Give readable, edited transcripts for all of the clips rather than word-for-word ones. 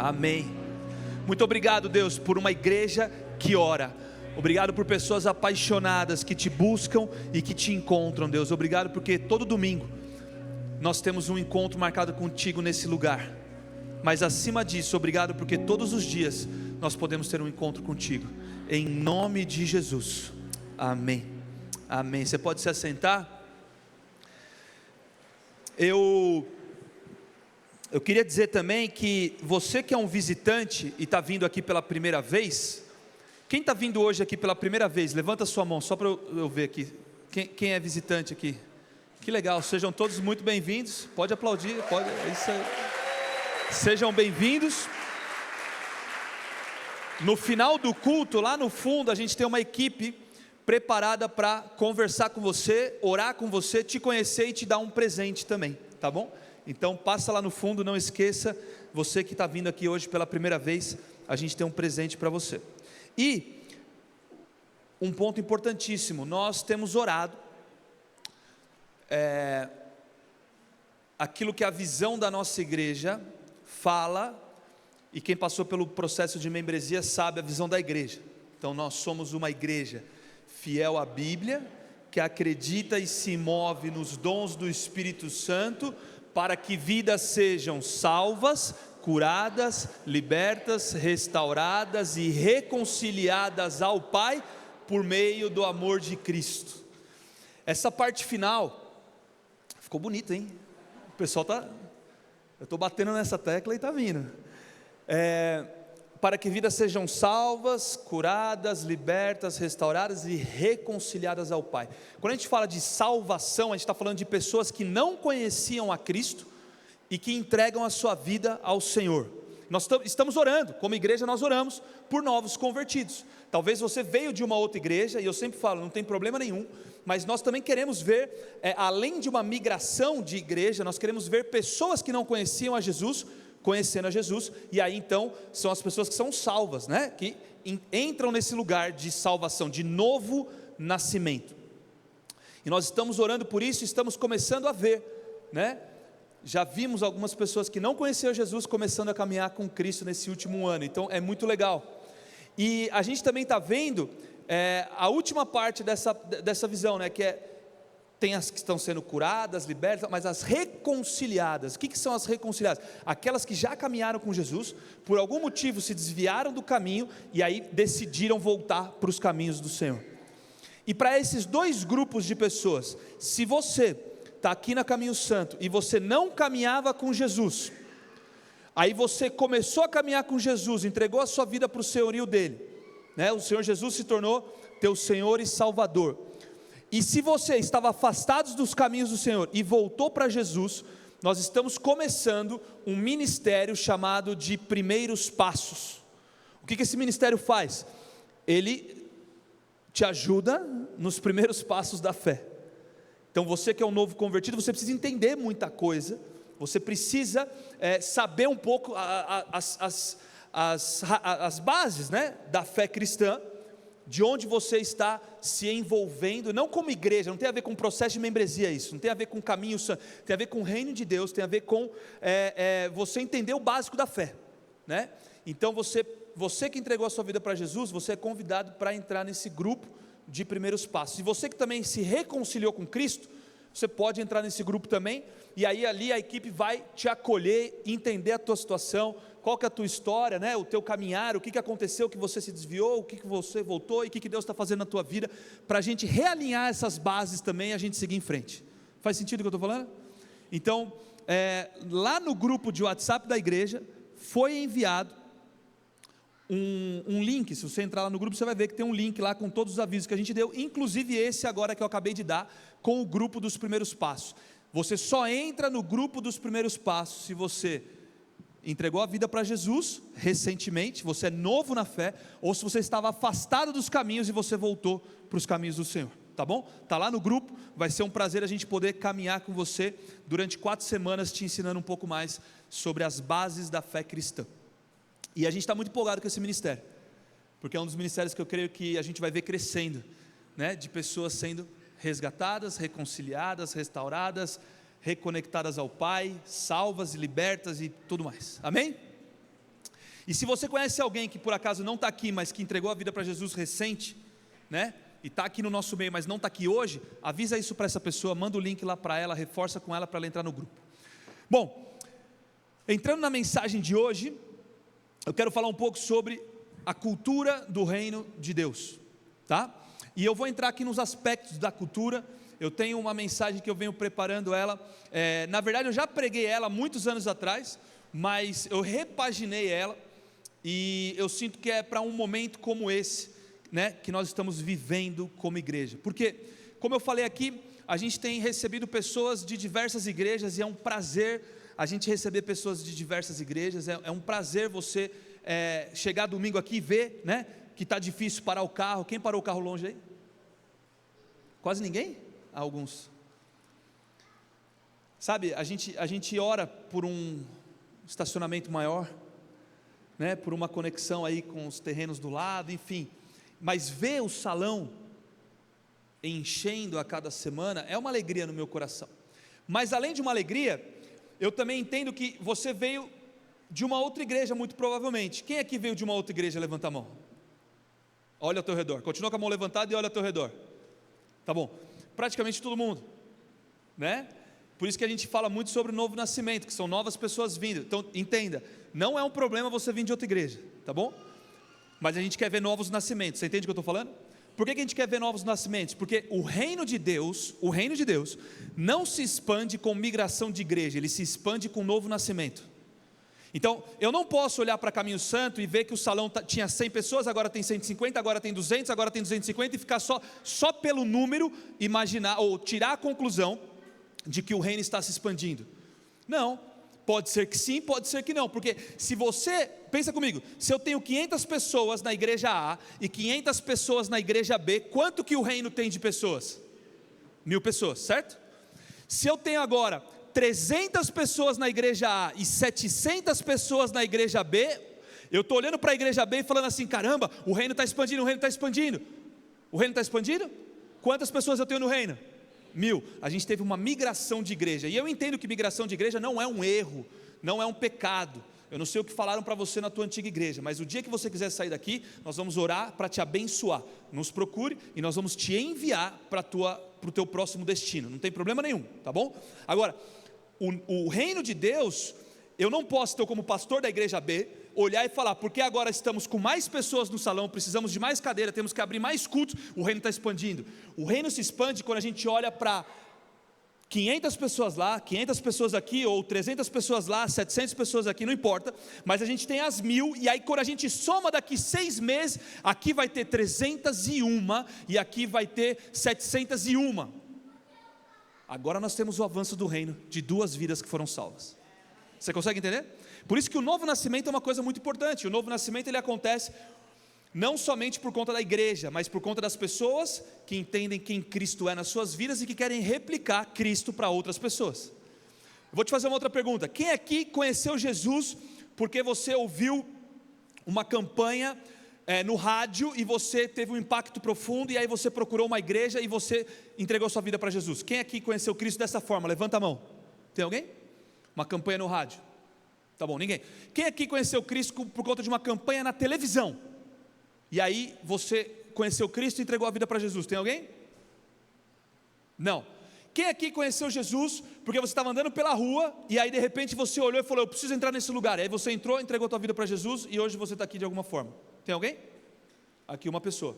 Amém. Muito obrigado, Deus, por uma igreja que ora. Obrigado por pessoas apaixonadas que te buscam e que te encontram, Deus. Obrigado porque todo domingo nós temos um encontro marcado contigo nesse lugar. Mas acima disso, obrigado porque todos os dias nós podemos ter um encontro contigo. Em nome de Jesus. Amém. Amém. Você pode se assentar? Eu queria dizer também que você que é um visitante e está vindo aqui pela primeira vez, quem está vindo hoje aqui pela primeira vez, levanta a sua mão só para eu ver aqui, quem é visitante aqui? Que legal, sejam todos muito bem-vindos, pode aplaudir, pode, é isso aí. Sejam bem-vindos. No final do culto, lá no fundo, a gente tem uma equipe preparada para conversar com você, orar com você, te conhecer e te dar um presente também, tá bom? Então passa lá no fundo, não esqueça, você que está vindo aqui hoje pela primeira vez, a gente tem um presente para você. E um ponto importantíssimo, nós temos orado, aquilo que a visão da nossa igreja fala, e quem passou pelo processo de membresia sabe a visão da igreja. Então nós somos uma igreja fiel à Bíblia, que acredita e se move nos dons do Espírito Santo, para que vidas sejam salvas, curadas, libertas, restauradas e reconciliadas ao Pai, por meio do amor de Cristo. Essa parte final, ficou bonita, hein? O pessoal eu estou batendo nessa tecla e está vindo. Para que vidas sejam salvas, curadas, libertas, restauradas e reconciliadas ao Pai. Quando a gente fala de salvação, a gente está falando de pessoas que não conheciam a Cristo e que entregam a sua vida ao Senhor. Nós estamos orando, como igreja nós oramos por novos convertidos. Talvez você veio de uma outra igreja, e eu sempre falo, não tem problema nenhum, mas nós também queremos ver, além de uma migração de igreja, nós queremos ver pessoas que não conheciam a Jesus, conhecendo a Jesus, e aí então são as pessoas que são salvas, né? Que entram nesse lugar de salvação, de novo nascimento. E nós estamos orando por isso, estamos começando a ver, né? Já vimos algumas pessoas que não conheciam Jesus começando a caminhar com Cristo nesse último ano, então é muito legal. E a gente também está vendo a última parte dessa visão, né? Que tem as que estão sendo curadas, libertas, mas as reconciliadas. O que são as reconciliadas? Aquelas que já caminharam com Jesus, por algum motivo se desviaram do caminho e aí decidiram voltar para os caminhos do Senhor. E para esses dois grupos de pessoas, se você está aqui na Caminho Santo e você não caminhava com Jesus, aí você começou a caminhar com Jesus, entregou a sua vida para o senhorio dele, né? O Senhor Jesus se tornou teu Senhor e Salvador. E se você estava afastado dos caminhos do Senhor e voltou para Jesus, nós estamos começando um ministério chamado de Primeiros Passos. O que esse ministério faz? Ele te ajuda nos primeiros passos da fé. Então você que é um novo convertido, você precisa entender muita coisa, você precisa saber um pouco as bases, né, da fé cristã, de onde você está se envolvendo, não como igreja, não tem a ver com processo de membresia isso, não tem a ver com caminho, tem a ver com o reino de Deus, tem a ver com você entender o básico da fé, né? Então você que entregou a sua vida para Jesus, você é convidado para entrar nesse grupo de primeiros passos. E você que também se reconciliou com Cristo, você pode entrar nesse grupo também, e aí ali a equipe vai te acolher, entender a tua situação, qual que é a tua história, né? O teu caminhar, o que aconteceu, que você se desviou, o que você voltou, e o que Deus está fazendo na tua vida, para a gente realinhar essas bases também, e a gente seguir em frente. Faz sentido o que eu estou falando? Então, lá no grupo de WhatsApp da igreja, foi enviado um link. Se você entrar lá no grupo, você vai ver que tem um link lá com todos os avisos que a gente deu, inclusive esse agora que eu acabei de dar, com o grupo dos primeiros passos. Você só entra no grupo dos primeiros passos se você entregou a vida para Jesus recentemente, você é novo na fé, ou se você estava afastado dos caminhos e você voltou para os caminhos do Senhor, tá bom? Está lá no grupo, vai ser um prazer a gente poder caminhar com você durante 4 semanas, te ensinando um pouco mais sobre as bases da fé cristã. E a gente está muito empolgado com esse ministério, porque é um dos ministérios que eu creio que a gente vai ver crescendo, né? De pessoas sendo resgatadas, reconciliadas, restauradas, reconectadas ao Pai, salvas e libertas e tudo mais, amém? E se você conhece alguém que por acaso não está aqui, mas que entregou a vida para Jesus recente, né? E está aqui no nosso meio, mas não está aqui hoje, avisa isso para essa pessoa, manda o link lá para ela, reforça com ela para ela entrar no grupo. Bom, entrando na mensagem de hoje, eu quero falar um pouco sobre a cultura do reino de Deus, tá? E eu vou entrar aqui nos aspectos da cultura. Eu tenho uma mensagem que eu venho preparando ela, na verdade eu já preguei ela muitos anos atrás, mas eu repaginei ela, e eu sinto que é para um momento como esse, né, que nós estamos vivendo como igreja, porque, como eu falei aqui, a gente tem recebido pessoas de diversas igrejas, e é um prazer a gente receber pessoas de diversas igrejas, é um prazer você chegar domingo aqui e ver, né, que está difícil parar o carro. Quem parou o carro longe aí? Quase ninguém? Alguns. Sabe, a gente ora por um estacionamento maior, né, por uma conexão aí com os terrenos do lado, enfim, mas ver o salão enchendo a cada semana é uma alegria no meu coração. Mas além de uma alegria, eu também entendo que você veio de uma outra igreja, muito provavelmente. Quem aqui veio de uma outra igreja? Levanta a mão. Olha ao teu redor, continua com a mão levantada e olha ao teu redor. Tá bom, praticamente todo mundo, né? Por isso que a gente fala muito sobre o novo nascimento, que são novas pessoas vindo. Então entenda, não é um problema você vir de outra igreja, tá bom? Mas a gente quer ver novos nascimentos. Você entende o que eu estou falando? Por que a gente quer ver novos nascimentos? Porque o reino de Deus não se expande com migração de igreja, ele se expande com novo nascimento. Então, eu não posso olhar para Caminho Santo e ver que o salão tinha 100 pessoas, agora tem 150, agora tem 200, agora tem 250, e ficar só pelo número, imaginar, ou tirar a conclusão de que o reino está se expandindo. Não, pode ser que sim, pode ser que não, porque se você, pensa comigo, se eu tenho 500 pessoas na igreja A e 500 pessoas na igreja B, quanto que o reino tem de pessoas? 1000 pessoas, certo? Se eu tenho agora 300 pessoas na igreja A e 700 pessoas na igreja B, eu estou olhando para a igreja B e falando assim: caramba, o reino está expandindo, o reino está expandindo. O reino está expandindo? Quantas pessoas eu tenho no reino? 1000. A gente teve uma migração de igreja, e eu entendo que migração de igreja não é um erro, não é um pecado. Eu não sei o que falaram para você na tua antiga igreja, mas o dia que você quiser sair daqui, nós vamos orar para te abençoar. Nos procure e nós vamos te enviar para o teu próximo destino, não tem problema nenhum, tá bom? Agora, o reino de Deus, eu não posso, então, como pastor da igreja B, olhar e falar: porque agora estamos com mais pessoas no salão, precisamos de mais cadeira, temos que abrir mais cultos, o reino está expandindo. O reino se expande quando a gente olha para 500 pessoas lá, 500 pessoas aqui, ou 300 pessoas lá, 700 pessoas aqui, não importa, mas a gente tem as 1000, e aí quando a gente soma daqui 6 meses, aqui vai ter 301, e aqui vai ter 701. Agora nós temos o avanço do reino, de 2 vidas que foram salvas. Você consegue entender? Por isso que o novo nascimento é uma coisa muito importante. O novo nascimento, ele acontece não somente por conta da igreja, mas por conta das pessoas que entendem quem Cristo é nas suas vidas e que querem replicar Cristo para outras pessoas. Eu vou te fazer uma outra pergunta: quem aqui conheceu Jesus porque você ouviu uma campanha no rádio e você teve um impacto profundo, e aí você procurou uma igreja e você entregou sua vida para Jesus? Quem aqui conheceu Cristo dessa forma? Levanta a mão. Tem alguém? Uma campanha no rádio? Tá bom, ninguém. Quem aqui conheceu Cristo por conta de uma campanha na televisão? E aí você conheceu Cristo e entregou a vida para Jesus? Tem alguém? Não. Quem aqui conheceu Jesus porque você estava andando pela rua e aí de repente você olhou e falou: eu preciso entrar nesse lugar? E aí você entrou, entregou a tua vida para Jesus e hoje você está aqui de alguma forma? Tem alguém? Aqui uma pessoa.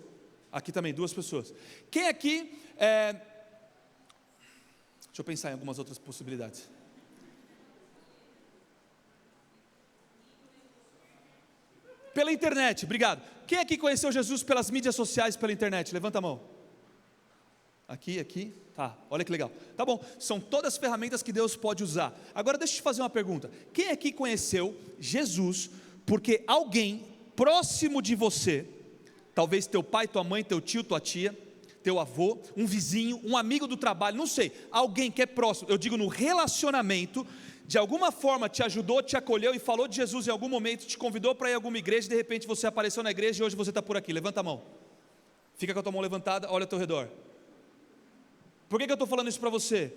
Aqui também 2 pessoas. Quem aqui deixa eu pensar em algumas outras possibilidades. Pela internet, obrigado. Quem aqui conheceu Jesus pelas mídias sociais, pela internet? Levanta a mão. Aqui, tá, olha que legal. Tá bom, são todas ferramentas que Deus pode usar. Agora deixa eu te fazer uma pergunta: quem aqui conheceu Jesus porque alguém próximo de você, talvez teu pai, tua mãe, teu tio, tua tia, teu avô, um vizinho, um amigo do trabalho, não sei, alguém que é próximo, eu digo no relacionamento, de alguma forma te ajudou, te acolheu e falou de Jesus em algum momento, te convidou para ir a alguma igreja, e de repente você apareceu na igreja e hoje você está por aqui? Levanta a mão. Fica com a tua mão levantada, olha ao teu redor. Por que eu estou falando isso para você?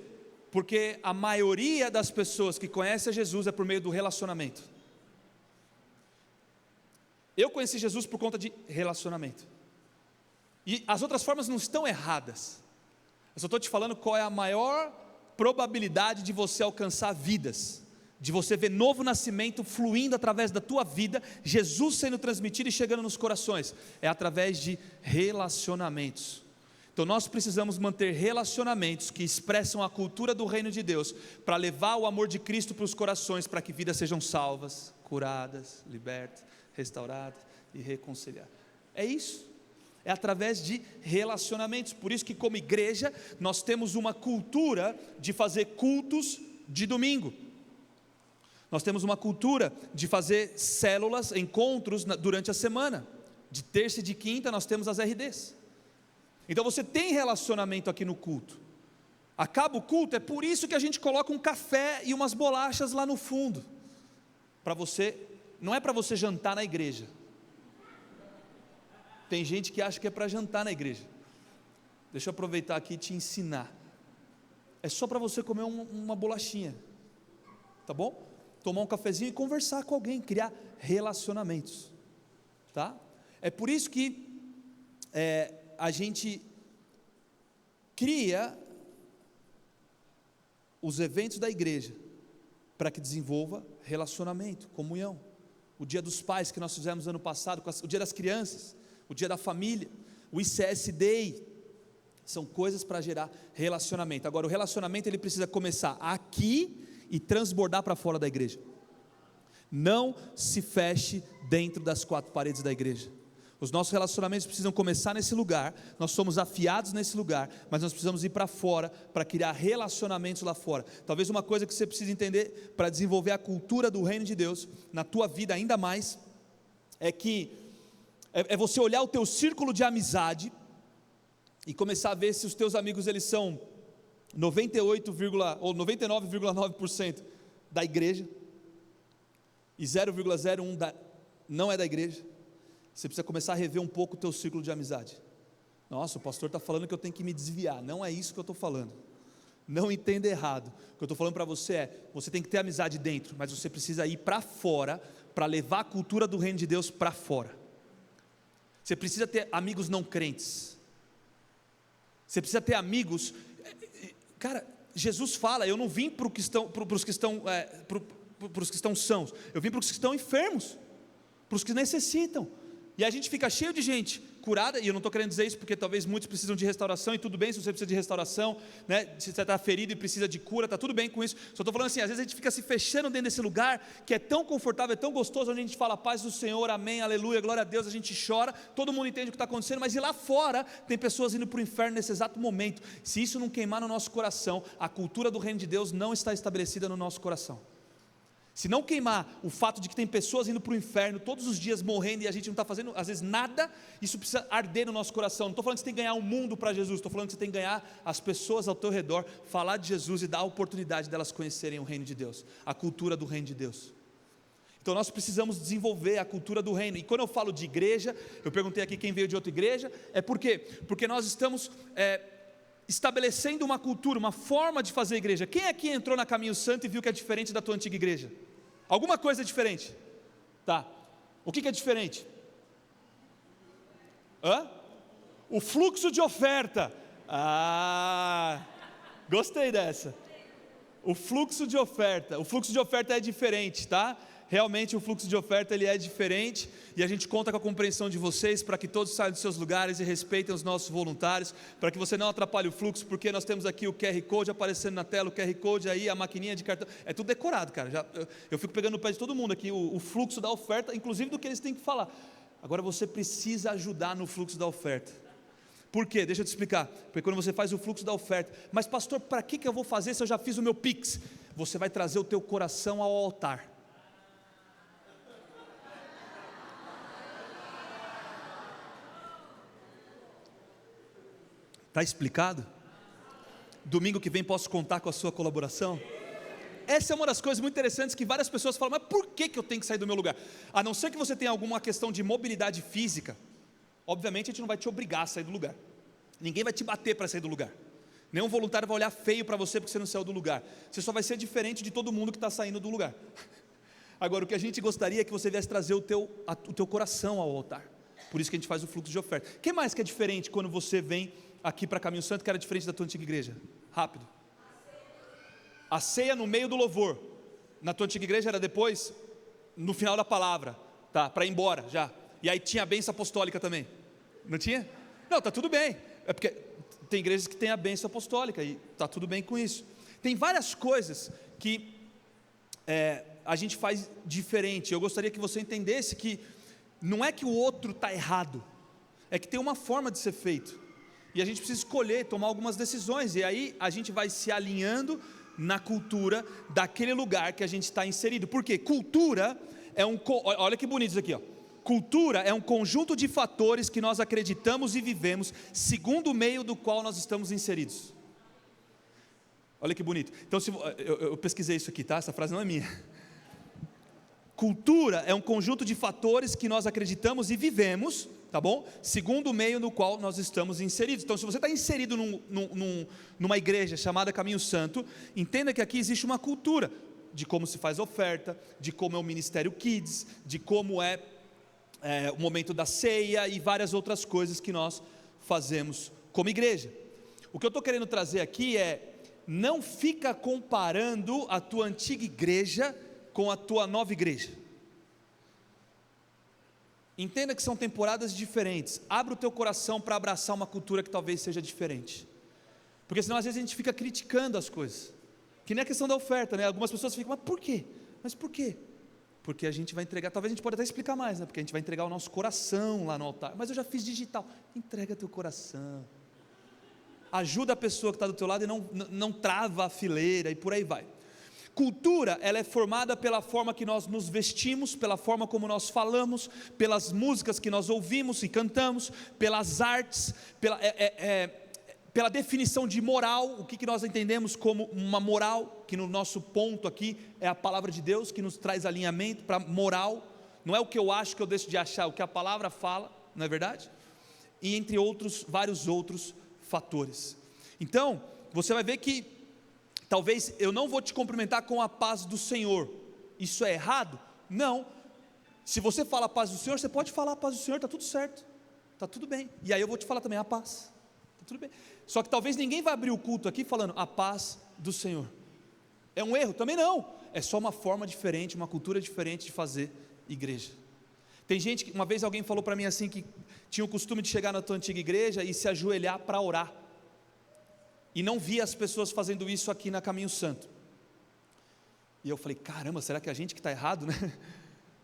Porque a maioria das pessoas que conhecem a Jesus é por meio do relacionamento. Eu conheci Jesus por conta de relacionamento. E as outras formas não estão erradas. Eu só estou te falando qual é a maior probabilidade de você alcançar vidas, de você ver novo nascimento fluindo através da tua vida, Jesus sendo transmitido e chegando nos corações, é através de relacionamentos. Então nós precisamos manter relacionamentos que expressam a cultura do reino de Deus, para levar o amor de Cristo para os corações, para que vidas sejam salvas, curadas, libertas, restauradas e reconciliadas. É isso, é através de relacionamentos. Por isso que como igreja nós temos uma cultura de fazer cultos de domingo. Nós temos uma cultura de fazer células, encontros durante a semana. De terça e de quinta nós temos as RDs. Então você tem relacionamento aqui no culto. Acaba o culto, é por isso que a gente coloca um café e umas bolachas lá no fundo. Para você, não é para você jantar na igreja. Tem gente que acha que é para jantar na igreja. Deixa eu aproveitar aqui e te ensinar. É só para você comer uma bolachinha, tá bom? Tomar um cafezinho e conversar com alguém, criar relacionamentos, tá? É por isso que a gente cria os eventos da igreja, para que desenvolva relacionamento, comunhão. O dia dos pais que nós fizemos ano passado, o dia das crianças, o dia da família, o ICS Day, são coisas para gerar relacionamento. Agora o relacionamento ele precisa começar aqui e transbordar para fora da igreja. Não se feche dentro das quatro paredes da igreja. Os nossos relacionamentos precisam começar nesse lugar. Nós somos afiados nesse lugar, mas nós precisamos ir para fora, para criar relacionamentos lá fora. Talvez uma coisa que você precisa entender, para desenvolver a cultura do reino de Deus, na tua vida ainda mais, é você olhar o teu círculo de amizade, e começar a ver se os teus amigos eles são 99,9% da igreja, e 0,01 não é da igreja. Você precisa começar a rever um pouco o teu círculo de amizade. Nossa, o pastor está falando que eu tenho que me desviar. Não é isso que eu estou falando. Não entenda errado. O que eu estou falando para você é, você tem que ter amizade dentro, mas você precisa ir para fora, para levar a cultura do reino de Deus para fora. Você precisa ter amigos não crentes. Você precisa ter amigos. Cara, Jesus fala, eu não vim para os que estão sãos, eu vim para os que estão enfermos, para os que necessitam. E a gente fica cheio de gente curada, e eu não estou querendo dizer isso porque talvez muitos precisam de restauração, e tudo bem se você precisa de restauração, né? Se você está ferido e precisa de cura, está tudo bem com isso. Só estou falando assim, às vezes a gente fica se fechando dentro desse lugar, que é tão confortável, é tão gostoso, onde a gente fala paz do Senhor, amém, aleluia, glória a Deus, a gente chora, todo mundo entende o que está acontecendo, mas e lá fora, tem pessoas indo para o inferno nesse exato momento. Se isso não queimar no nosso coração, a cultura do reino de Deus não está estabelecida no nosso coração. Se não queimar o fato de que tem pessoas indo para o inferno todos os dias morrendo e a gente não está fazendo às vezes nada, isso precisa arder no nosso coração. Não estou falando que você tem que ganhar o mundo para Jesus, estou falando que você tem que ganhar as pessoas ao teu redor, falar de Jesus e dar a oportunidade delas conhecerem o reino de Deus, a cultura do reino de Deus. Então nós precisamos desenvolver a cultura do reino. E quando eu falo de igreja, eu perguntei aqui quem veio de outra igreja, é por quê? Porque nós estamos estabelecendo uma cultura, uma forma de fazer igreja. Quem aqui entrou na Caminho Santo e viu que é diferente da tua antiga igreja? Alguma coisa é diferente? Tá. O que é diferente? O fluxo de oferta. Gostei dessa. O fluxo de oferta é diferente, tá? Realmente o fluxo de oferta ele é diferente, e a gente conta com a compreensão de vocês, para que todos saiam dos seus lugares e respeitem os nossos voluntários, para que você não atrapalhe o fluxo, porque nós temos aqui o QR Code aparecendo na tela, o QR Code aí, a maquininha de cartão, é tudo decorado, cara. Eu fico pegando no pé de todo mundo aqui, o fluxo da oferta, inclusive do que eles têm que falar. Agora você precisa ajudar no fluxo da oferta. Por quê? Deixa eu te explicar. Porque quando você faz o fluxo da oferta, mas pastor, para que eu vou fazer se eu já fiz o meu Pix? Você vai trazer o teu coração ao altar. Está explicado? Domingo que vem posso contar com a sua colaboração? Essa é uma das coisas muito interessantes que várias pessoas falam, mas por que eu tenho que sair do meu lugar? A não ser que você tenha alguma questão de mobilidade física, obviamente a gente não vai te obrigar a sair do lugar. Ninguém vai te bater para sair do lugar. Nenhum voluntário vai olhar feio para você porque você não saiu do lugar. Você só vai ser diferente de todo mundo que está saindo do lugar. Agora, o que a gente gostaria é que você viesse trazer o teu coração ao altar. Por isso que a gente faz o fluxo de oferta. O que mais que é diferente quando você vem aqui para Caminho Santo, que era diferente da tua antiga igreja? Rápido. A ceia no meio do louvor. Na tua antiga igreja era depois, no final da palavra, tá? Para ir embora já. E aí tinha a bênção apostólica também. Não tinha? Não, tá tudo bem. É porque tem igrejas que tem a bênção apostólica e tá tudo bem com isso. Tem várias coisas que a gente faz diferente. Eu gostaria que você entendesse que não é que o outro está errado, é que tem uma forma de ser feito, e a gente precisa escolher, tomar algumas decisões, e aí a gente vai se alinhando na cultura daquele lugar que a gente está inserido. Porque cultura olha que bonito isso aqui, ó. Cultura é um conjunto de fatores que nós acreditamos e vivemos segundo o meio do qual nós estamos inseridos. Olha que bonito. Então, eu pesquisei isso aqui, tá? Essa frase não é minha. Cultura é um conjunto de fatores que nós acreditamos e vivemos, tá bom? Segundo o meio no qual nós estamos inseridos. Então, se você está inserido numa igreja chamada Caminho Santo, entenda que aqui existe uma cultura de como se faz oferta, de como é o Ministério Kids, de como é o momento da ceia e várias outras coisas que nós fazemos como igreja. O que eu estou querendo trazer aqui não fica comparando a tua antiga igreja com a tua nova igreja. Entenda que são temporadas diferentes. Abra o teu coração para abraçar uma cultura que talvez seja diferente, porque senão às vezes a gente fica criticando as coisas, que nem a questão da oferta, né? Algumas pessoas ficam, mas por quê? Mas por quê? Porque a gente vai entregar, talvez a gente pode até explicar mais, né? Porque a gente vai entregar o nosso coração lá no altar. Mas eu já fiz digital. Entrega teu coração, ajuda a pessoa que está do teu lado e não trava a fileira, e por aí vai. Cultura, ela é formada pela forma que nós nos vestimos, pela forma como nós falamos, pelas músicas que nós ouvimos e cantamos, pelas artes, pela definição de moral, o que nós entendemos como uma moral, que no nosso ponto aqui é a palavra de Deus, que nos traz alinhamento para moral. Não é o que eu acho que eu deixo de achar, é o que a palavra fala, não é verdade? E entre outros, vários outros fatores. Então, você vai ver que talvez eu não vou te cumprimentar com a paz do Senhor. Isso é errado? Não. Se você fala a paz do Senhor, você pode falar a paz do Senhor, está tudo certo, está tudo bem. E aí eu vou te falar também a paz, está tudo bem. Só que talvez ninguém vai abrir o culto aqui falando a paz do Senhor. É um erro? Também não. É só uma forma diferente, uma cultura diferente de fazer igreja. Tem gente que, uma vez alguém falou para mim assim, que tinha o costume de chegar na tua antiga igreja e se ajoelhar para orar, e não via as pessoas fazendo isso aqui na Caminho Santo. E eu falei, caramba, será que é a gente que está errado, né?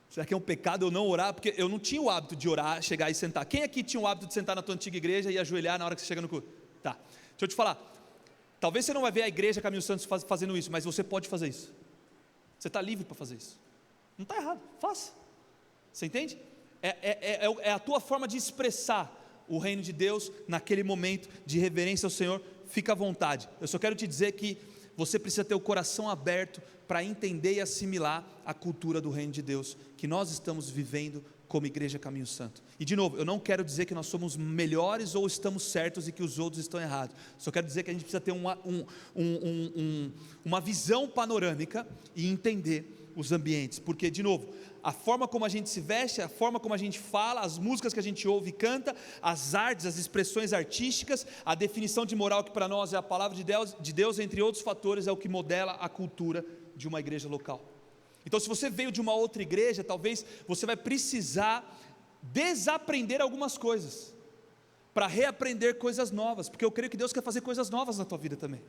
Será que é um pecado eu não orar? Porque eu não tinha o hábito de orar, chegar e sentar. Quem aqui tinha o hábito de sentar na tua antiga igreja e ajoelhar na hora que você chega no culto? Tá, deixa eu te falar, talvez você não vai ver a igreja Caminho Santo fazendo isso, mas você pode fazer isso. Você está livre para fazer isso. Não está errado, faça. Você entende? É a tua forma de expressar o reino de Deus naquele momento de reverência ao Senhor. Fica à vontade. Eu só quero te dizer que você precisa ter o coração aberto para entender e assimilar a cultura do reino de Deus que nós estamos vivendo como igreja Caminho Santo. E de novo, eu não quero dizer que nós somos melhores ou estamos certos e que os outros estão errados. Só quero dizer que a gente precisa ter uma visão panorâmica e entender os ambientes, porque de novo, a forma como a gente se veste, a forma como a gente fala, as músicas que a gente ouve e canta, as artes, as expressões artísticas, a definição de moral que para nós é a palavra de Deus, entre outros fatores, é o que modela a cultura de uma igreja local. Então, se você veio de uma outra igreja, talvez você vai precisar desaprender algumas coisas para reaprender coisas novas, porque eu creio que Deus quer fazer coisas novas na tua vida também.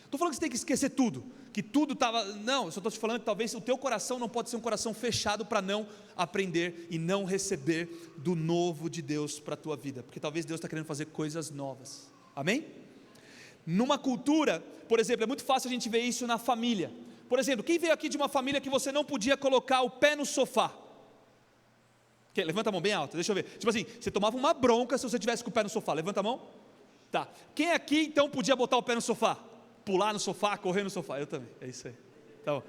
Estou falando que você tem que esquecer tudo, que tudo estava, não, eu só estou te falando que talvez o teu coração não pode ser um coração fechado para não aprender e não receber do novo de Deus para a tua vida, porque talvez Deus está querendo fazer coisas novas, amém? Numa cultura, por exemplo, é muito fácil a gente ver isso na família. Por exemplo, quem veio aqui de uma família que você não podia colocar o pé no sofá? Levanta a mão bem alta, deixa eu ver. Tipo assim, você tomava uma bronca se você tivesse com o pé no sofá. Levanta a mão. Tá. Quem aqui então podia botar o pé no sofá? Pular no sofá, correr no sofá? Eu também, é isso aí. Tá bom.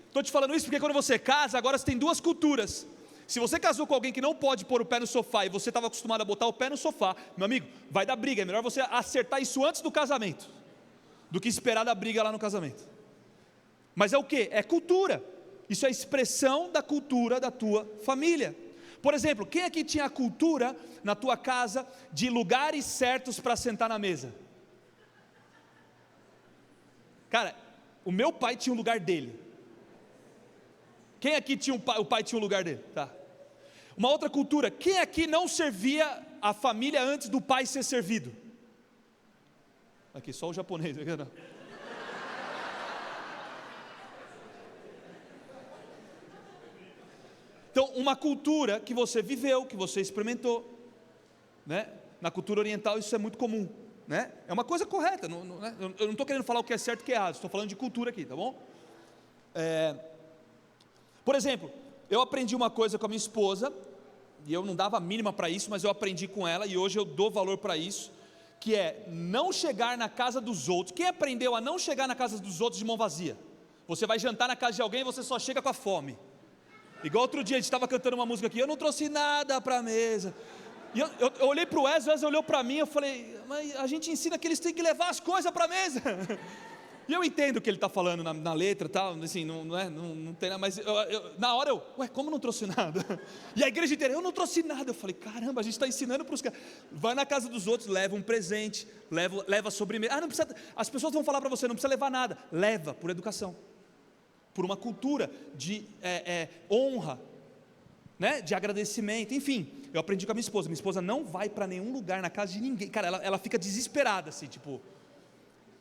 Estou te falando isso porque quando você casa, agora você tem duas culturas. Se você casou com alguém que não pode pôr o pé no sofá e você estava acostumado a botar o pé no sofá, meu amigo, vai dar briga. É melhor você acertar isso antes do casamento do que esperar dar briga lá no casamento. Mas é o que? É cultura. Isso é expressão da cultura da tua família. Por exemplo, quem aqui tinha a cultura na tua casa de lugares certos para sentar na mesa? Cara, o meu pai tinha um lugar dele. Quem aqui tinha o pai tinha um lugar dele? Tá. Uma outra cultura, quem aqui não servia a família antes do pai ser servido? Aqui, só o japonês, não. Então, uma cultura que você viveu, que você experimentou, né? Na cultura oriental isso é muito comum, né? É uma coisa correta, eu não estou querendo falar o que é certo e o que é errado, estou falando de cultura aqui, tá bom? Por exemplo, eu aprendi uma coisa com a minha esposa, e eu não dava a mínima para isso, mas eu aprendi com ela, e hoje eu dou valor para isso, que é não chegar na casa dos outros. Quem aprendeu a não chegar na casa dos outros de mão vazia? Você vai jantar na casa de alguém e você só chega com a fome. Igual outro dia a gente estava cantando uma música aqui, eu não trouxe nada para a mesa, e eu olhei para o Wesley olhou para mim, eu falei, mas a gente ensina que eles têm que levar as coisas para a mesa, e eu entendo o que ele está falando na letra e tal, assim, não tem nada, mas na hora como não trouxe nada? E a igreja inteira, eu não trouxe nada, eu falei, caramba, a gente está ensinando para os caras, vai na casa dos outros, leva um presente, leva sobremesa, não precisa, as pessoas vão falar para você, não precisa levar nada, leva, por educação, por uma cultura de honra, né, de agradecimento, enfim, eu aprendi com a minha esposa não vai para nenhum lugar na casa de ninguém, cara, ela fica desesperada, assim, tipo,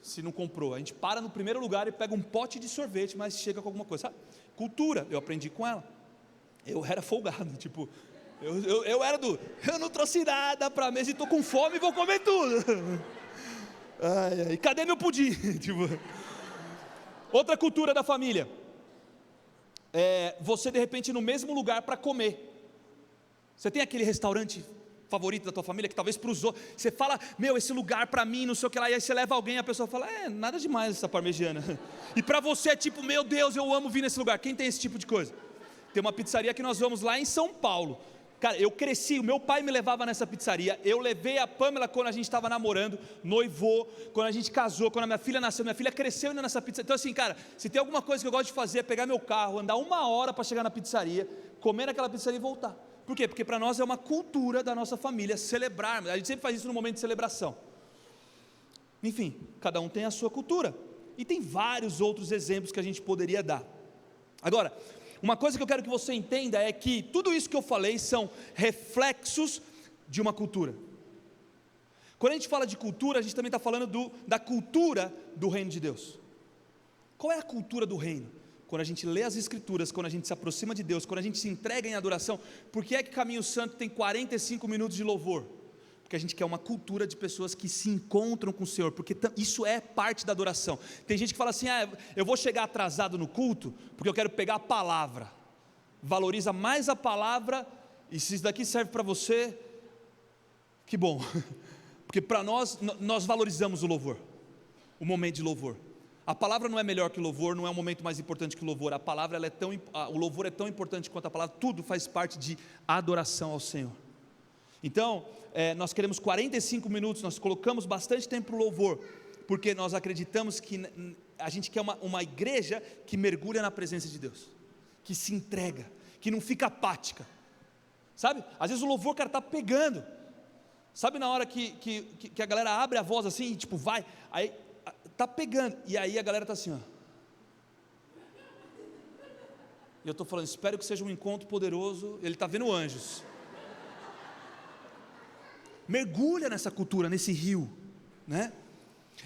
se não comprou, a gente para no primeiro lugar e pega um pote de sorvete, mas chega com alguma coisa, sabe? Cultura, eu aprendi com ela, eu era folgado, tipo, eu era eu não trouxe nada para a mesa e estou com fome e vou comer tudo, cadê meu pudim? Tipo, outra cultura da família, você de repente no mesmo lugar para comer, você tem aquele restaurante favorito da tua família, que talvez para os outros, você fala, esse lugar para mim, não sei o que lá, e aí você leva alguém, e a pessoa fala, nada demais essa parmegiana, e para você é tipo, meu Deus, eu amo vir nesse lugar. Quem tem esse tipo de coisa? Tem uma pizzaria que nós vamos lá em São Paulo, cara, eu cresci, o meu pai me levava nessa pizzaria, eu levei a Pamela quando a gente estava namorando, noivou, quando a gente casou, quando a minha filha nasceu, minha filha cresceu indo nessa pizzaria. Então assim, cara, se tem alguma coisa que eu gosto de fazer, é pegar meu carro, andar 1 hora para chegar na pizzaria, comer naquela pizzaria e voltar. Por quê? Porque para nós é uma cultura da nossa família celebrar, a gente sempre faz isso no momento de celebração. Enfim, cada um tem a sua cultura, e tem vários outros exemplos que a gente poderia dar. Agora, uma coisa que eu quero que você entenda é que tudo isso que eu falei são reflexos de uma cultura. Quando a gente fala de cultura, a gente também está falando da cultura do reino de Deus. Qual é a cultura do reino? Quando a gente lê as escrituras, quando a gente se aproxima de Deus, quando a gente se entrega em adoração. Por que é que Caminho Santo tem 45 minutos de louvor? Porque a gente quer uma cultura de pessoas que se encontram com o Senhor, porque isso é parte da adoração. Tem gente que fala assim, eu vou chegar atrasado no culto, porque eu quero pegar a palavra, valoriza mais a palavra, e se isso daqui serve para você, que bom, porque para nós valorizamos o louvor, o momento de louvor. A palavra não é melhor que o louvor, não é um momento mais importante que o louvor, o louvor é tão importante quanto a palavra, tudo faz parte de adoração ao Senhor. Então, nós queremos 45 minutos, nós colocamos bastante tempo para o louvor, porque nós acreditamos que a gente quer uma igreja que mergulha na presença de Deus, que se entrega, que não fica apática, sabe? Às vezes o louvor, cara, está pegando, sabe na hora que a galera abre a voz assim, e tipo, vai, aí está pegando, e aí a galera está assim, ó. E eu estou falando, espero que seja um encontro poderoso, ele está vendo anjos. Mergulha nessa cultura, nesse rio, né?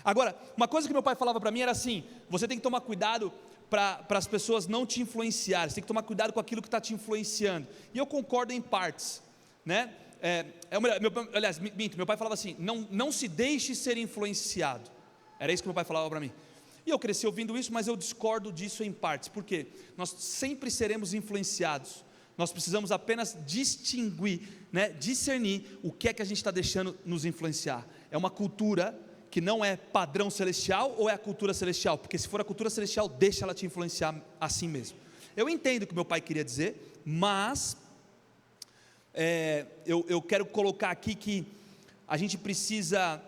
Agora, uma coisa que meu pai falava para mim era assim, você tem que tomar cuidado para as pessoas não te influenciarem, você tem que tomar cuidado com aquilo que está te influenciando, e eu concordo em partes, né? Meu pai falava assim, não se deixe ser influenciado, era isso que meu pai falava para mim, e eu cresci ouvindo isso, mas eu discordo disso em partes, porque nós sempre seremos influenciados, nós precisamos apenas distinguir, né, discernir o que é que a gente está deixando nos influenciar. É uma cultura que não é padrão celestial, ou é a cultura celestial? Porque se for a cultura celestial, deixa ela te influenciar assim mesmo. Eu entendo o que meu pai queria dizer, mas eu quero colocar aqui que a gente precisa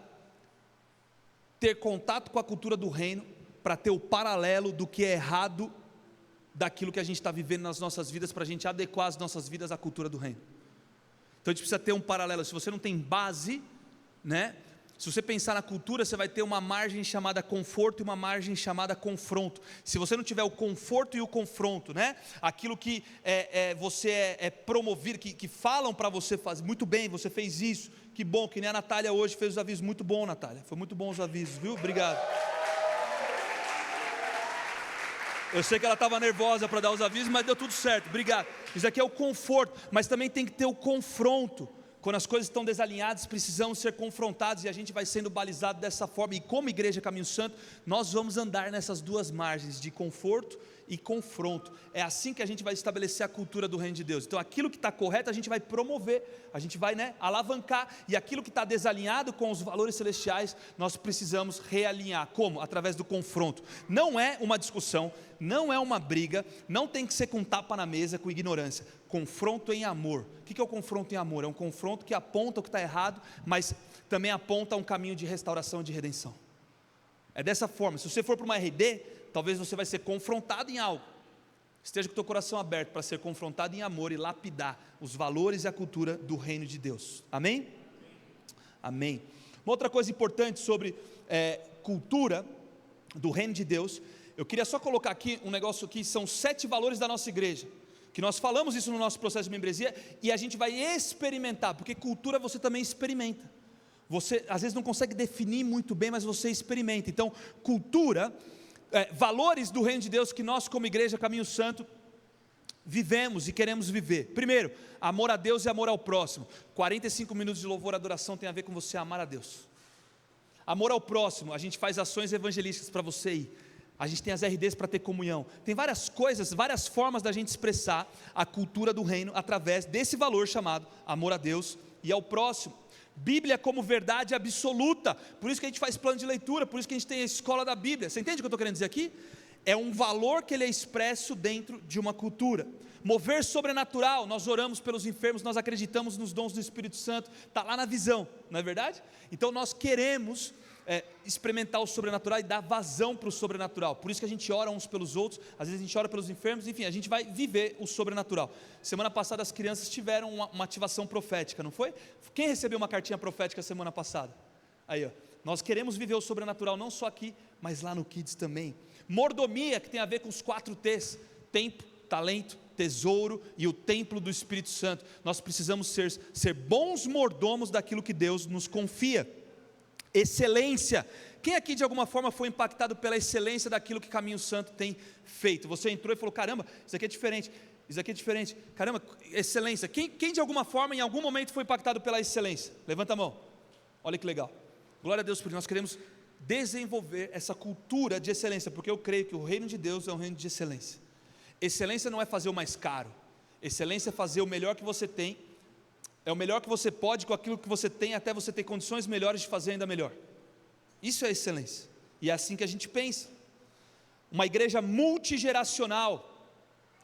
ter contato com a cultura do reino, para ter o paralelo do que é errado daquilo que a gente está vivendo nas nossas vidas, para a gente adequar as nossas vidas à cultura do reino. Então a gente precisa ter um paralelo. Se você não tem base, né? Se você pensar na cultura, você vai ter uma margem chamada conforto e uma margem chamada confronto. Se você não tiver o conforto e o confronto, né? Aquilo que você é promovido, que falam para você fazer, muito bem, você fez isso, que bom, que nem a Natália hoje fez os avisos, muito bom, Natália, foi muito bom os avisos, viu? Obrigado. Eu sei que ela estava nervosa para dar os avisos, mas deu tudo certo, obrigado. Isso aqui é o conforto, mas também tem que ter o confronto. Quando as coisas estão desalinhadas, precisamos ser confrontados, e a gente vai sendo balizado dessa forma, e como igreja Caminho Santo, nós vamos andar nessas duas margens, de conforto e confronto. É assim que a gente vai estabelecer a cultura do reino de Deus. Então aquilo que está correto a gente vai promover, a gente vai, alavancar, e aquilo que está desalinhado com os valores celestiais, nós precisamos realinhar. Como? Através do confronto. Não é uma discussão, não é uma briga, não tem que ser com tapa na mesa, com ignorância. Confronto em amor. O que é o confronto em amor? É um confronto que aponta o que está errado, mas também aponta um caminho de restauração e de redenção. É dessa forma. Se você for para uma RD, talvez você vai ser confrontado em algo. Esteja com o teu coração aberto para ser confrontado em amor e lapidar os valores e a cultura do reino de Deus. Amém? Amém. Uma outra coisa importante sobre cultura do reino de Deus, eu queria só colocar aqui um negócio aqui, são 7 valores da nossa igreja, que nós falamos isso no nosso processo de membresia, e a gente vai experimentar, porque cultura você também experimenta. Você às vezes não consegue definir muito bem, mas você experimenta. Então cultura, valores do reino de Deus que nós como igreja Caminho Santo vivemos e queremos viver. Primeiro, amor a Deus e amor ao próximo. 45 minutos de louvor e adoração tem a ver com você amar a Deus. Amor ao próximo, a gente faz ações evangelísticas para você ir. A gente tem as RDs para ter comunhão. Tem várias coisas, várias formas da gente expressar a cultura do reino através desse valor chamado amor a Deus e ao próximo. Bíblia como verdade absoluta, por isso que a gente faz plano de leitura, por isso que a gente tem a escola da Bíblia. Você entende o que eu estou querendo dizer aqui? É um valor que ele é expresso dentro de uma cultura. Mover sobrenatural, nós oramos pelos enfermos, nós acreditamos nos dons do Espírito Santo, está lá na visão, não é verdade? Então nós queremos experimentar o sobrenatural e dar vazão para o sobrenatural, por isso que a gente ora uns pelos outros, às vezes a gente ora pelos enfermos, enfim, a gente vai viver o sobrenatural. Semana passada as crianças tiveram uma ativação profética, não foi? Quem recebeu uma cartinha profética semana passada? Aí ó, nós queremos viver o sobrenatural não só aqui, mas lá no Kids também. Mordomia, que tem a ver com os 4 T's, tempo, talento, tesouro e o templo do Espírito Santo. Nós precisamos ser bons mordomos daquilo que Deus nos confia. Excelência, quem aqui de alguma forma foi impactado pela excelência daquilo que Caminho Santo tem feito? Você entrou e falou, caramba, isso aqui é diferente, caramba, excelência. Quem de alguma forma, em algum momento foi impactado pela excelência? Levanta a mão, olha que legal, glória a Deus por isso. Nós queremos desenvolver essa cultura de excelência, porque eu creio que o reino de Deus é um reino de excelência. Excelência não é fazer o mais caro, excelência é fazer o melhor que você tem, é o melhor que você pode com aquilo que você tem, até você ter condições melhores de fazer ainda melhor. Isso é excelência, e é assim que a gente pensa. Uma igreja multigeracional,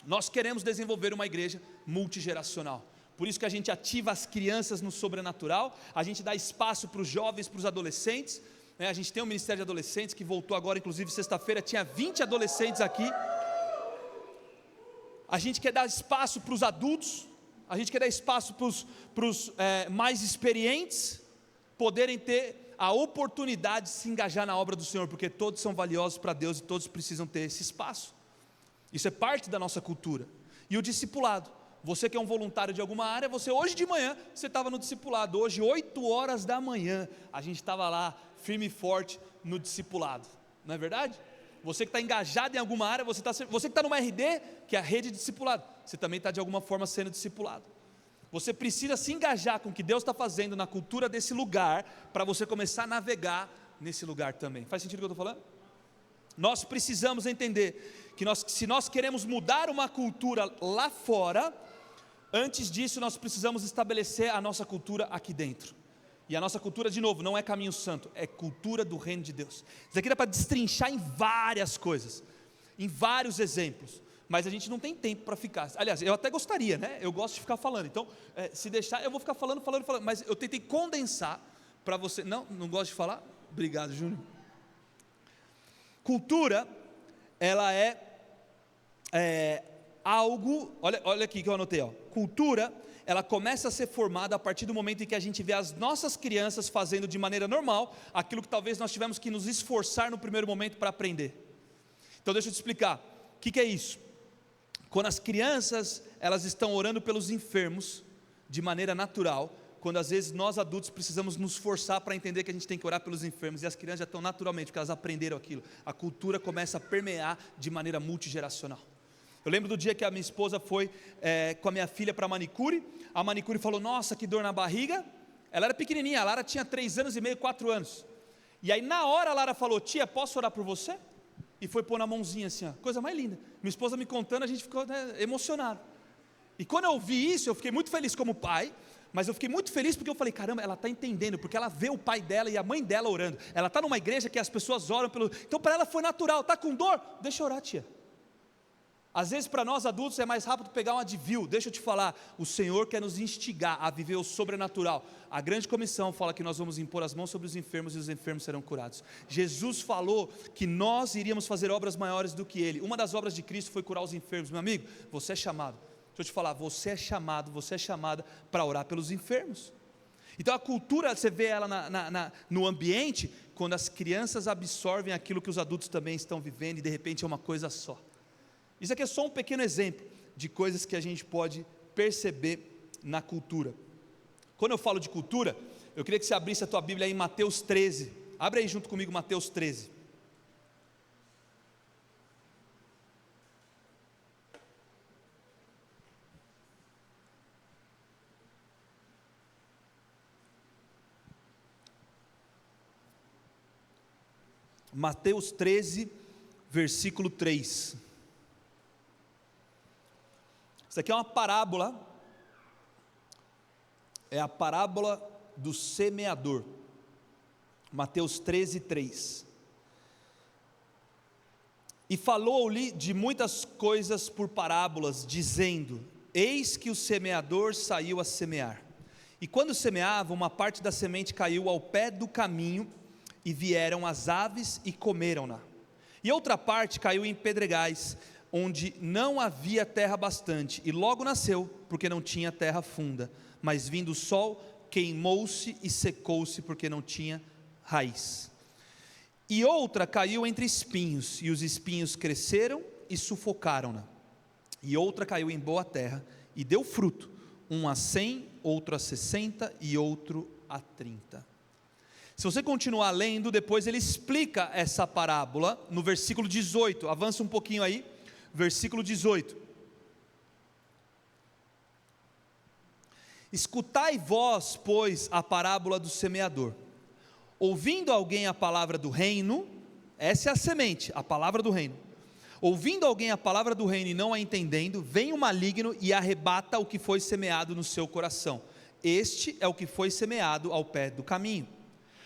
nós queremos desenvolver uma igreja multigeracional, por isso que a gente ativa as crianças no sobrenatural, a gente dá espaço para os jovens, para os adolescentes, a gente tem um ministério de adolescentes, que voltou agora, inclusive sexta-feira, tinha 20 adolescentes aqui. A gente quer dar espaço para os adultos, a gente quer dar espaço para os mais experientes, poderem ter a oportunidade de se engajar na obra do Senhor, porque todos são valiosos para Deus, e todos precisam ter esse espaço. Isso é parte da nossa cultura. E o discipulado, você que é um voluntário de alguma área, você hoje de manhã, você estava no discipulado, hoje 8 horas da manhã, a gente estava lá, firme e forte no discipulado, não é verdade? Você que está engajado em alguma área, você que está numa RD, que é a rede de discipulado, você também está de alguma forma sendo discipulado. Você precisa se engajar com o que Deus está fazendo na cultura desse lugar, para você começar a navegar nesse lugar também. Faz sentido o que eu estou falando? Nós precisamos entender que se nós queremos mudar uma cultura lá fora, antes disso nós precisamos estabelecer a nossa cultura aqui dentro. E a nossa cultura, de novo, não é Caminho Santo, é cultura do reino de Deus. Isso aqui dá para destrinchar em várias coisas, em vários exemplos, mas a gente não tem tempo para ficar. Aliás, eu até gostaria, né? Eu gosto de ficar falando, então se deixar eu vou ficar falando, mas eu tentei condensar para você. Não gosto de falar? Obrigado, Júnior. Cultura, ela é olha aqui que eu anotei, cultura, ela começa a ser formada a partir do momento em que a gente vê as nossas crianças fazendo de maneira normal, aquilo que talvez nós tivemos que nos esforçar no primeiro momento para aprender. Então deixa eu te explicar, o que é isso? Quando as crianças, elas estão orando pelos enfermos, de maneira natural, quando às vezes nós adultos precisamos nos forçar para entender que a gente tem que orar pelos enfermos, e as crianças já estão naturalmente, porque elas aprenderam aquilo, a cultura começa a permear de maneira multigeracional. Eu lembro do dia que a minha esposa foi com a minha filha para a manicure falou, nossa, que dor na barriga. Ela era pequenininha, a Lara tinha 3 anos e meio, 4 anos, e aí na hora a Lara falou, tia, posso orar por você? E foi pôr na mãozinha assim, coisa mais linda. Minha esposa me contando, a gente ficou emocionado, e quando eu ouvi isso, eu fiquei muito feliz como pai, mas eu fiquei muito feliz porque eu falei, caramba, ela está entendendo, porque ela vê o pai dela e a mãe dela orando, ela está numa igreja que as pessoas oram então para ela foi natural, está com dor? Deixa eu orar, tia. Às vezes para nós adultos é mais rápido pegar um Advil. Deixa eu te falar, o Senhor quer nos instigar a viver o sobrenatural. A grande comissão fala que nós vamos impor as mãos sobre os enfermos e os enfermos serão curados. Jesus falou que nós iríamos fazer obras maiores do que Ele. Uma das obras de Cristo foi curar os enfermos. Meu amigo, você é chamado, deixa eu te falar, você é chamada para orar pelos enfermos. Então a cultura, você vê ela no ambiente, quando as crianças absorvem aquilo que os adultos também estão vivendo, e de repente é uma coisa só. Isso aqui é só um pequeno exemplo de coisas que a gente pode perceber na cultura. Quando eu falo de cultura, eu queria que você abrisse a tua Bíblia aí em Mateus 13, abre aí junto comigo Mateus 13. Mateus 13, versículo 3. Isso aqui é uma parábola, é a parábola do semeador, Mateus 13, 3. E falou-lhe de muitas coisas por parábolas, dizendo, eis que o semeador saiu a semear, e quando semeava, uma parte da semente caiu ao pé do caminho, e vieram as aves e comeram-na, e outra parte caiu em pedregais, onde não havia terra bastante, e logo nasceu, porque não tinha terra funda, mas vindo o sol, queimou-se e secou-se, porque não tinha raiz. E outra caiu entre espinhos, e os espinhos cresceram e sufocaram-na. E outra caiu em boa terra, e deu fruto, um a 100, outro a 60, e outro a 30. Se você continuar lendo, depois ele explica essa parábola, no versículo 18, avança um pouquinho aí, versículo 18, escutai vós, pois, a parábola do semeador. Ouvindo alguém a palavra do reino, essa é a semente, a palavra do reino. Ouvindo alguém a palavra do reino e não a entendendo, vem o maligno e arrebata o que foi semeado no seu coração. Este é o que foi semeado ao pé do caminho.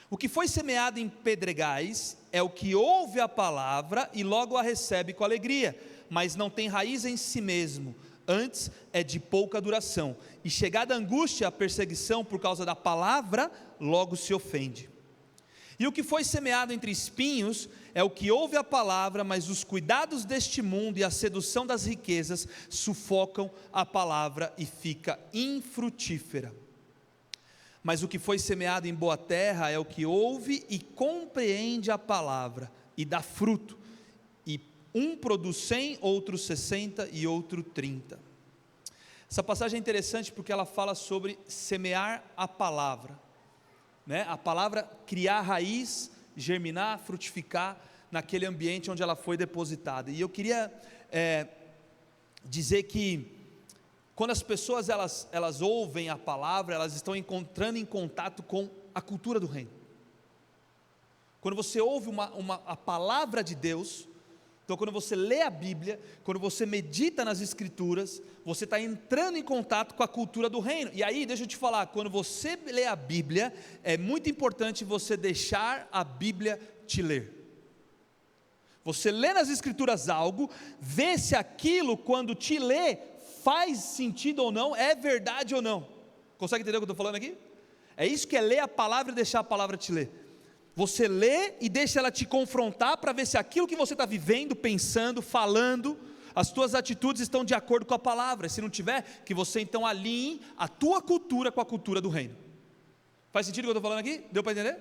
O que foi semeado em pedregais é o que ouve a palavra e logo a recebe com alegria, mas não tem raiz em si mesmo, antes é de pouca duração, e chegada a angústia, a perseguição por causa da palavra, logo se ofende. E o que foi semeado entre espinhos é o que ouve a palavra, mas os cuidados deste mundo e a sedução das riquezas sufocam a palavra e fica infrutífera. Mas o que foi semeado em boa terra é o que ouve e compreende a palavra e dá fruto, e um produz 100, outro 60 e outro 30. Essa passagem é interessante porque ela fala sobre semear a palavra, né? A palavra criar raiz, germinar, frutificar naquele ambiente onde ela foi depositada. E eu queria dizer que quando as pessoas elas ouvem a palavra, elas estão entrando em contato com a cultura do reino. Quando você ouve a palavra de Deus, então quando você lê a Bíblia, quando você medita nas Escrituras, você está entrando em contato com a cultura do reino. E aí, deixa eu te falar, quando você lê a Bíblia, é muito importante você deixar a Bíblia te ler. Você lê nas Escrituras algo, vê se aquilo, quando te lê, faz sentido ou não, é verdade ou não. Consegue entender o que eu estou falando aqui? É isso que é ler a palavra e deixar a palavra te ler. Você lê e deixa ela te confrontar para ver se aquilo que você está vivendo, pensando, falando, as tuas atitudes estão de acordo com a palavra. Se não tiver, que você então alinhe a tua cultura com a cultura do reino. Faz sentido o que eu estou falando aqui? Deu para entender?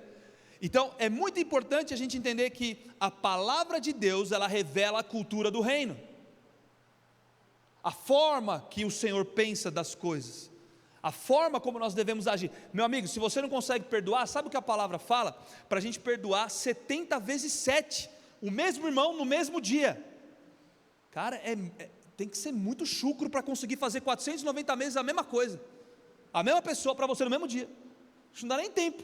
Então é muito importante a gente entender que a palavra de Deus, ela revela a cultura do reino, a forma que o Senhor pensa das coisas, a forma como nós devemos agir. Meu amigo, se você não consegue perdoar, sabe o que a palavra fala? Para a gente perdoar 70 vezes 7, o mesmo irmão no mesmo dia. Cara, tem que ser muito chucro para conseguir fazer 490 vezes a mesma coisa, a mesma pessoa para você no mesmo dia. Isso não dá nem tempo.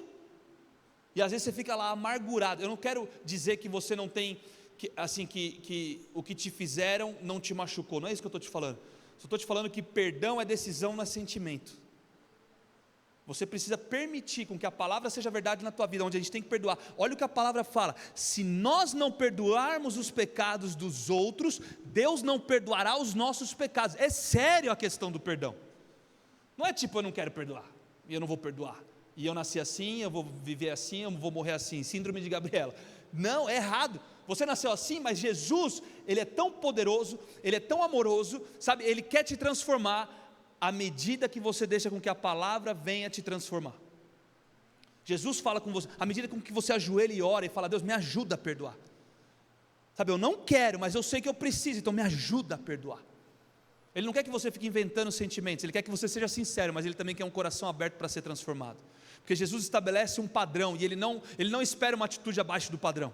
E às vezes você fica lá amargurado. Eu não quero dizer que você não tem, que o que te fizeram não te machucou, não é isso que eu estou te falando. Só estou te falando que perdão é decisão, não é sentimento. Você precisa permitir com que a palavra seja verdade na tua vida, onde a gente tem que perdoar. Olha o que a palavra fala: se nós não perdoarmos os pecados dos outros, Deus não perdoará os nossos pecados. É sério a questão do perdão. Não é tipo, eu não quero perdoar, e eu não vou perdoar, e eu nasci assim, eu vou viver assim, eu vou morrer assim, síndrome de Gabriela. Não, é errado. Você nasceu assim, mas Jesus, Ele é tão poderoso, Ele é tão amoroso, sabe, Ele quer te transformar, à medida que você deixa com que a palavra venha te transformar. Jesus fala com você, à medida com que você ajoelha e ora e fala: Deus, me ajuda a perdoar, sabe, eu não quero, mas eu sei que eu preciso, então me ajuda a perdoar. Ele não quer que você fique inventando sentimentos, Ele quer que você seja sincero, mas Ele também quer um coração aberto para ser transformado, porque Jesus estabelece um padrão, e Ele não espera uma atitude abaixo do padrão.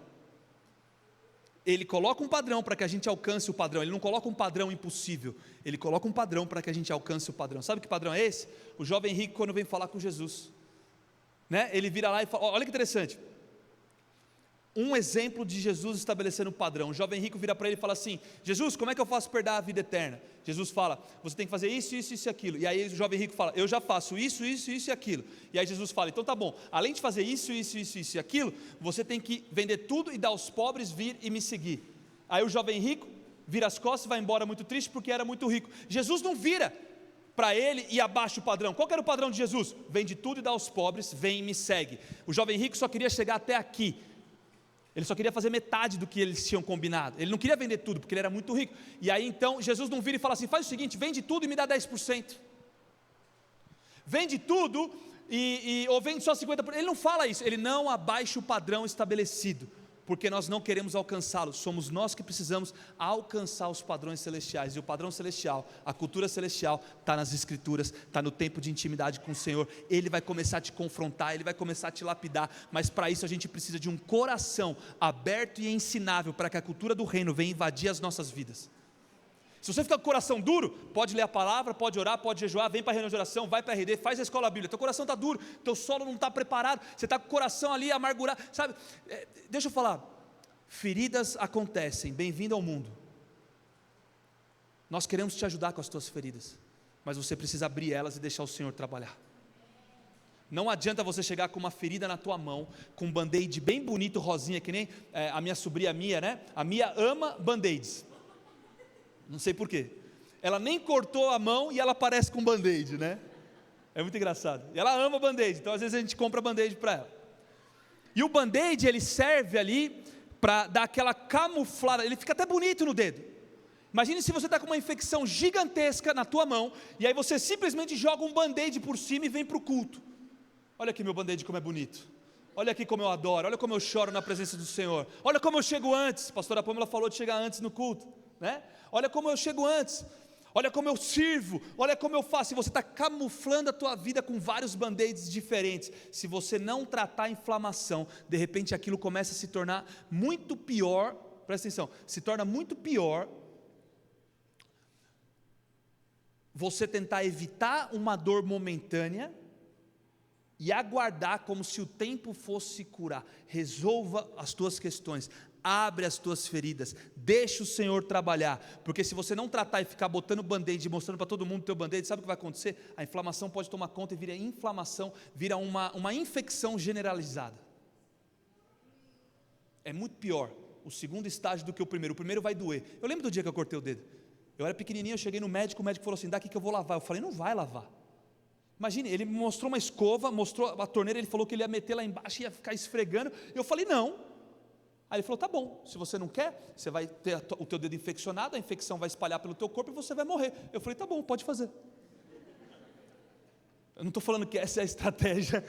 Ele coloca um padrão para que a gente alcance o padrão. Ele não coloca um padrão impossível, Ele coloca um padrão para que a gente alcance o padrão. Sabe que padrão é esse? O jovem rico, quando vem falar com Jesus, né? Ele vira lá e fala, olha que interessante, um exemplo de Jesus estabelecendo o padrão. O jovem rico vira para ele e fala assim: Jesus, como é que eu faço para herdar a vida eterna? Jesus fala: você tem que fazer isso, isso, isso e aquilo. E aí o jovem rico fala: eu já faço isso, isso, isso e aquilo. E aí Jesus fala: então tá bom, além de fazer isso, isso, isso, isso e aquilo, você tem que vender tudo e dar aos pobres, vir e me seguir. Aí o jovem rico vira as costas e vai embora muito triste, porque era muito rico. Jesus não vira para ele e abaixa o padrão. Qual que era o padrão de Jesus? Vende tudo e dá aos pobres, vem e me segue. O jovem rico só queria chegar até aqui. Ele só queria fazer metade do que eles tinham combinado. Ele não queria vender tudo, porque ele era muito rico. E aí então Jesus não vira e fala assim: faz o seguinte, vende tudo e me dá 10%. Vende tudo ou vende só 50%. Ele não fala isso, ele não abaixa o padrão estabelecido, porque nós não queremos alcançá-lo. Somos nós que precisamos alcançar os padrões celestiais. E o padrão celestial, a cultura celestial, está nas escrituras, está no tempo de intimidade com o Senhor. Ele vai começar a te confrontar, Ele vai começar a te lapidar, mas para isso a gente precisa de um coração aberto e ensinável, para que a cultura do reino venha invadir as nossas vidas. Se você ficar com o coração duro, pode ler a palavra, pode orar, pode jejuar, vem para a reunião de oração, vai para a RD, faz a escola bíblica. Teu coração está duro, teu solo não está preparado, você está com o coração ali amargurado, sabe? Deixa eu falar, feridas acontecem, bem-vindo ao mundo. Nós queremos te ajudar com as tuas feridas, mas você precisa abrir elas e deixar o Senhor trabalhar. Não adianta você chegar com uma ferida na tua mão, com um band-aid bem bonito, rosinha, que nem a minha sobrinha Mia, né? A Mia ama band-aids. Não sei porquê, ela nem cortou a mão e ela parece com band-aid, né? É muito engraçado, e ela ama band-aid, então às vezes a gente compra band-aid para ela. E o band-aid, ele serve ali para dar aquela camuflada, ele fica até bonito no dedo. Imagine se você está com uma infecção gigantesca na tua mão, e aí você simplesmente joga um band-aid por cima e vem para o culto. Olha aqui meu band-aid como é bonito, olha aqui como eu adoro, olha como eu choro na presença do Senhor, olha como eu chego antes. A pastora Pâmela falou de chegar antes no culto, né? Olha como eu chego antes, olha como eu sirvo, olha como eu faço. E você está camuflando a tua vida com vários band-aids diferentes. Se você não tratar a inflamação, de repente aquilo começa a se tornar muito pior. Presta atenção, se torna muito pior você tentar evitar uma dor momentânea e aguardar como se o tempo fosse curar. Resolva as tuas questões, abre as tuas feridas, deixa o Senhor trabalhar, porque se você não tratar e ficar botando band-aid, mostrando para todo mundo o teu band-aid, sabe o que vai acontecer? A inflamação pode tomar conta e vira inflamação, vira uma infecção generalizada. É muito pior o segundo estágio do que o primeiro vai doer. Eu lembro do dia que eu cortei o dedo, eu era pequenininho, eu cheguei no médico, o médico falou assim: daqui que eu vou lavar. Eu falei: não vai lavar. Imagine, ele me mostrou uma escova, mostrou a torneira, ele falou que ele ia meter lá embaixo e ia ficar esfregando, eu falei: não. Aí ele falou, tá bom, se você não quer, você vai ter o teu dedo infeccionado, a infecção vai espalhar pelo teu corpo e você vai morrer. Eu falei, tá bom, pode fazer. Eu não estou falando que essa é a estratégia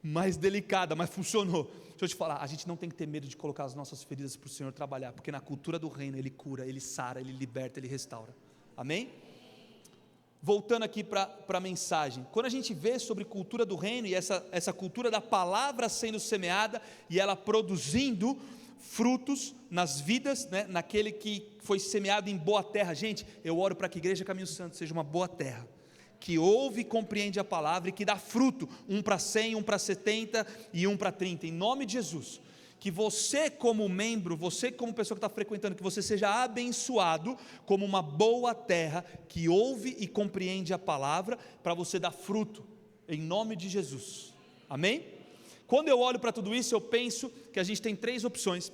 mais delicada, mas funcionou. Deixa eu te falar, a gente não tem que ter medo de colocar as nossas feridas para o Senhor trabalhar, porque na cultura do reino Ele cura, Ele sara, Ele liberta, Ele restaura. Amém? Voltando aqui para a mensagem, quando a gente vê sobre cultura do reino, e essa cultura da palavra sendo semeada, e ela produzindo frutos nas vidas, né, naquele que foi semeado em boa terra. Gente, eu oro para que a Igreja Caminho Santo seja uma boa terra, que ouve e compreende a palavra e que dá fruto, um para 100, um para 70 e um para 30, em nome de Jesus. Que você como membro, você como pessoa que está frequentando, que você seja abençoado como uma boa terra, que ouve e compreende a palavra, para você dar fruto, em nome de Jesus, amém? Quando eu olho para tudo isso, eu penso que a gente tem 3 opções,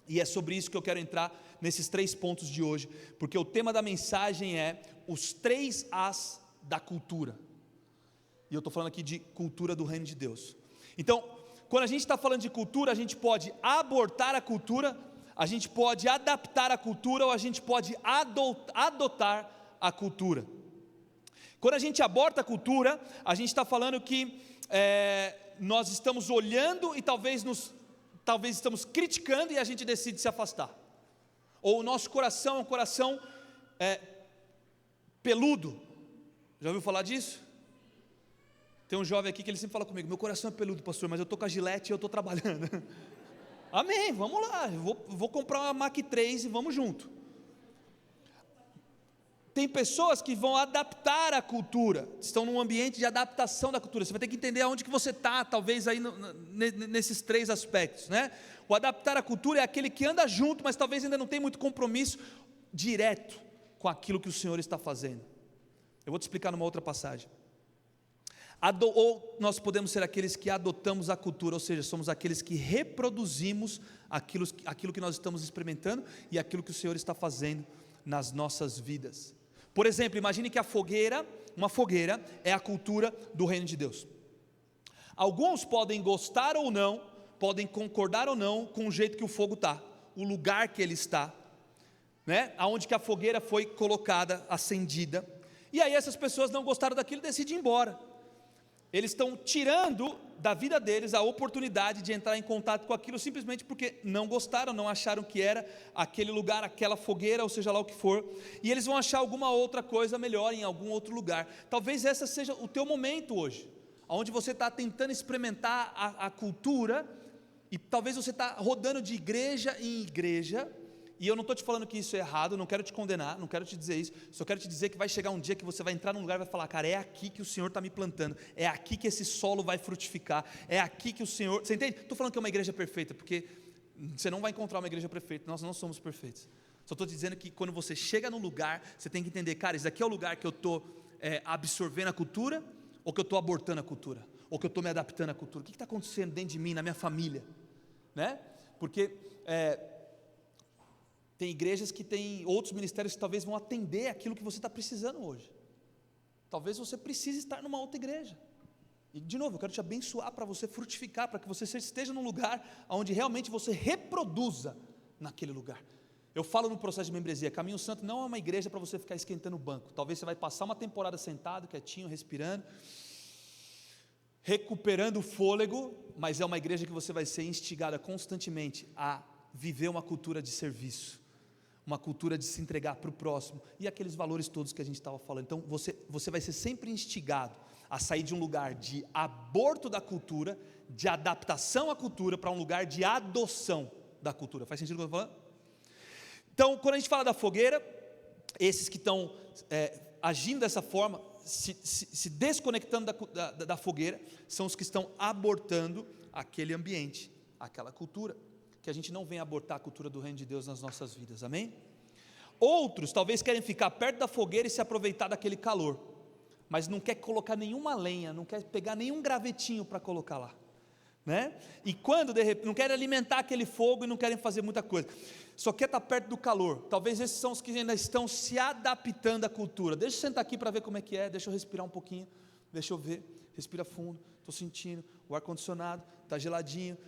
e é sobre isso que eu quero entrar, nesses 3 pontos de hoje, porque o tema da mensagem é, os 3 As da cultura, e eu estou falando aqui de cultura do reino de Deus. Então, quando a gente está falando de cultura, a gente pode abortar a cultura, a gente pode adaptar a cultura, ou a gente pode adotar a cultura. Quando a gente aborta a cultura, a gente está falando que nós estamos olhando e talvez estamos criticando e a gente decide se afastar. Ou o nosso coração é um coração peludo. Já ouviu falar disso? Tem um jovem aqui que ele sempre fala comigo, meu coração é peludo, pastor, mas eu estou com a Gillette e eu estou trabalhando. Amém, vamos lá, vou comprar uma Mach 3 e vamos junto. Tem pessoas que vão adaptar a cultura, estão num ambiente de adaptação da cultura. Você vai ter que entender aonde que você está, talvez aí nesses 3 aspectos, né? O adaptar a cultura é aquele que anda junto, mas talvez ainda não tem muito compromisso direto com aquilo que o Senhor está fazendo. Eu vou te explicar numa outra passagem. Ou nós podemos ser aqueles que adotamos a cultura, ou seja, somos aqueles que reproduzimos aquilo que nós estamos experimentando e aquilo que o Senhor está fazendo nas nossas vidas. Por exemplo, imagine que uma fogueira é a cultura do reino de Deus. Alguns podem gostar ou não, podem concordar ou não com o jeito que o fogo está, o lugar que ele está, né? Aonde que a fogueira foi colocada, acendida, e aí essas pessoas não gostaram daquilo e decidem ir embora. Eles estão tirando da vida deles a oportunidade de entrar em contato com aquilo, simplesmente porque não gostaram, não acharam que era aquele lugar, aquela fogueira, ou seja lá o que for, e eles vão achar alguma outra coisa melhor em algum outro lugar. Talvez esse seja o teu momento hoje, onde você está tentando experimentar a cultura, e talvez você está rodando de igreja em igreja, e eu não estou te falando que isso é errado, não quero te condenar, não quero te dizer isso, só quero te dizer que vai chegar um dia que você vai entrar num lugar e vai falar, cara, é aqui que o Senhor está me plantando, é aqui que esse solo vai frutificar, é aqui que o Senhor, você entende? Estou falando que é uma igreja perfeita, porque você não vai encontrar uma igreja perfeita, nós não somos perfeitos, só estou te dizendo que quando você chega num lugar, você tem que entender, cara, esse aqui é o lugar que eu estou absorvendo a cultura, ou que eu estou abortando a cultura, ou que eu estou me adaptando à cultura, o que está acontecendo dentro de mim, na minha família, né? Porque tem igrejas que têm outros ministérios que talvez vão atender aquilo que você está precisando hoje. Talvez você precise estar numa outra igreja. E de novo, eu quero te abençoar para você frutificar, para que você esteja num lugar onde realmente você reproduza naquele lugar. Eu falo no processo de membresia, Caminho Santo não é uma igreja para você ficar esquentando o banco. Talvez você vai passar uma temporada sentado, quietinho, respirando, recuperando o fôlego, mas é uma igreja que você vai ser instigada constantemente a viver uma cultura de serviço, uma cultura de se entregar para o próximo, e aqueles valores todos que a gente estava falando. Então você vai ser sempre instigado a sair de um lugar de aborto da cultura, de adaptação à cultura, para um lugar de adoção da cultura. Faz sentido o que eu estou falando? Então, quando a gente fala da fogueira, esses que estão agindo dessa forma, se desconectando da fogueira, são os que estão abortando aquele ambiente, aquela cultura, que a gente não vem abortar a cultura do reino de Deus nas nossas vidas, amém? Outros talvez querem ficar perto da fogueira e se aproveitar daquele calor, mas não quer colocar nenhuma lenha, não quer pegar nenhum gravetinho para colocar lá, né? E quando de repente, não querem alimentar aquele fogo e não querem fazer muita coisa, só quer estar perto do calor. Talvez esses são os que ainda estão se adaptando à cultura. Deixa eu sentar aqui para ver como é que é, deixa eu respirar um pouquinho, deixa eu ver, respira fundo, estou sentindo, o ar-condicionado está geladinho,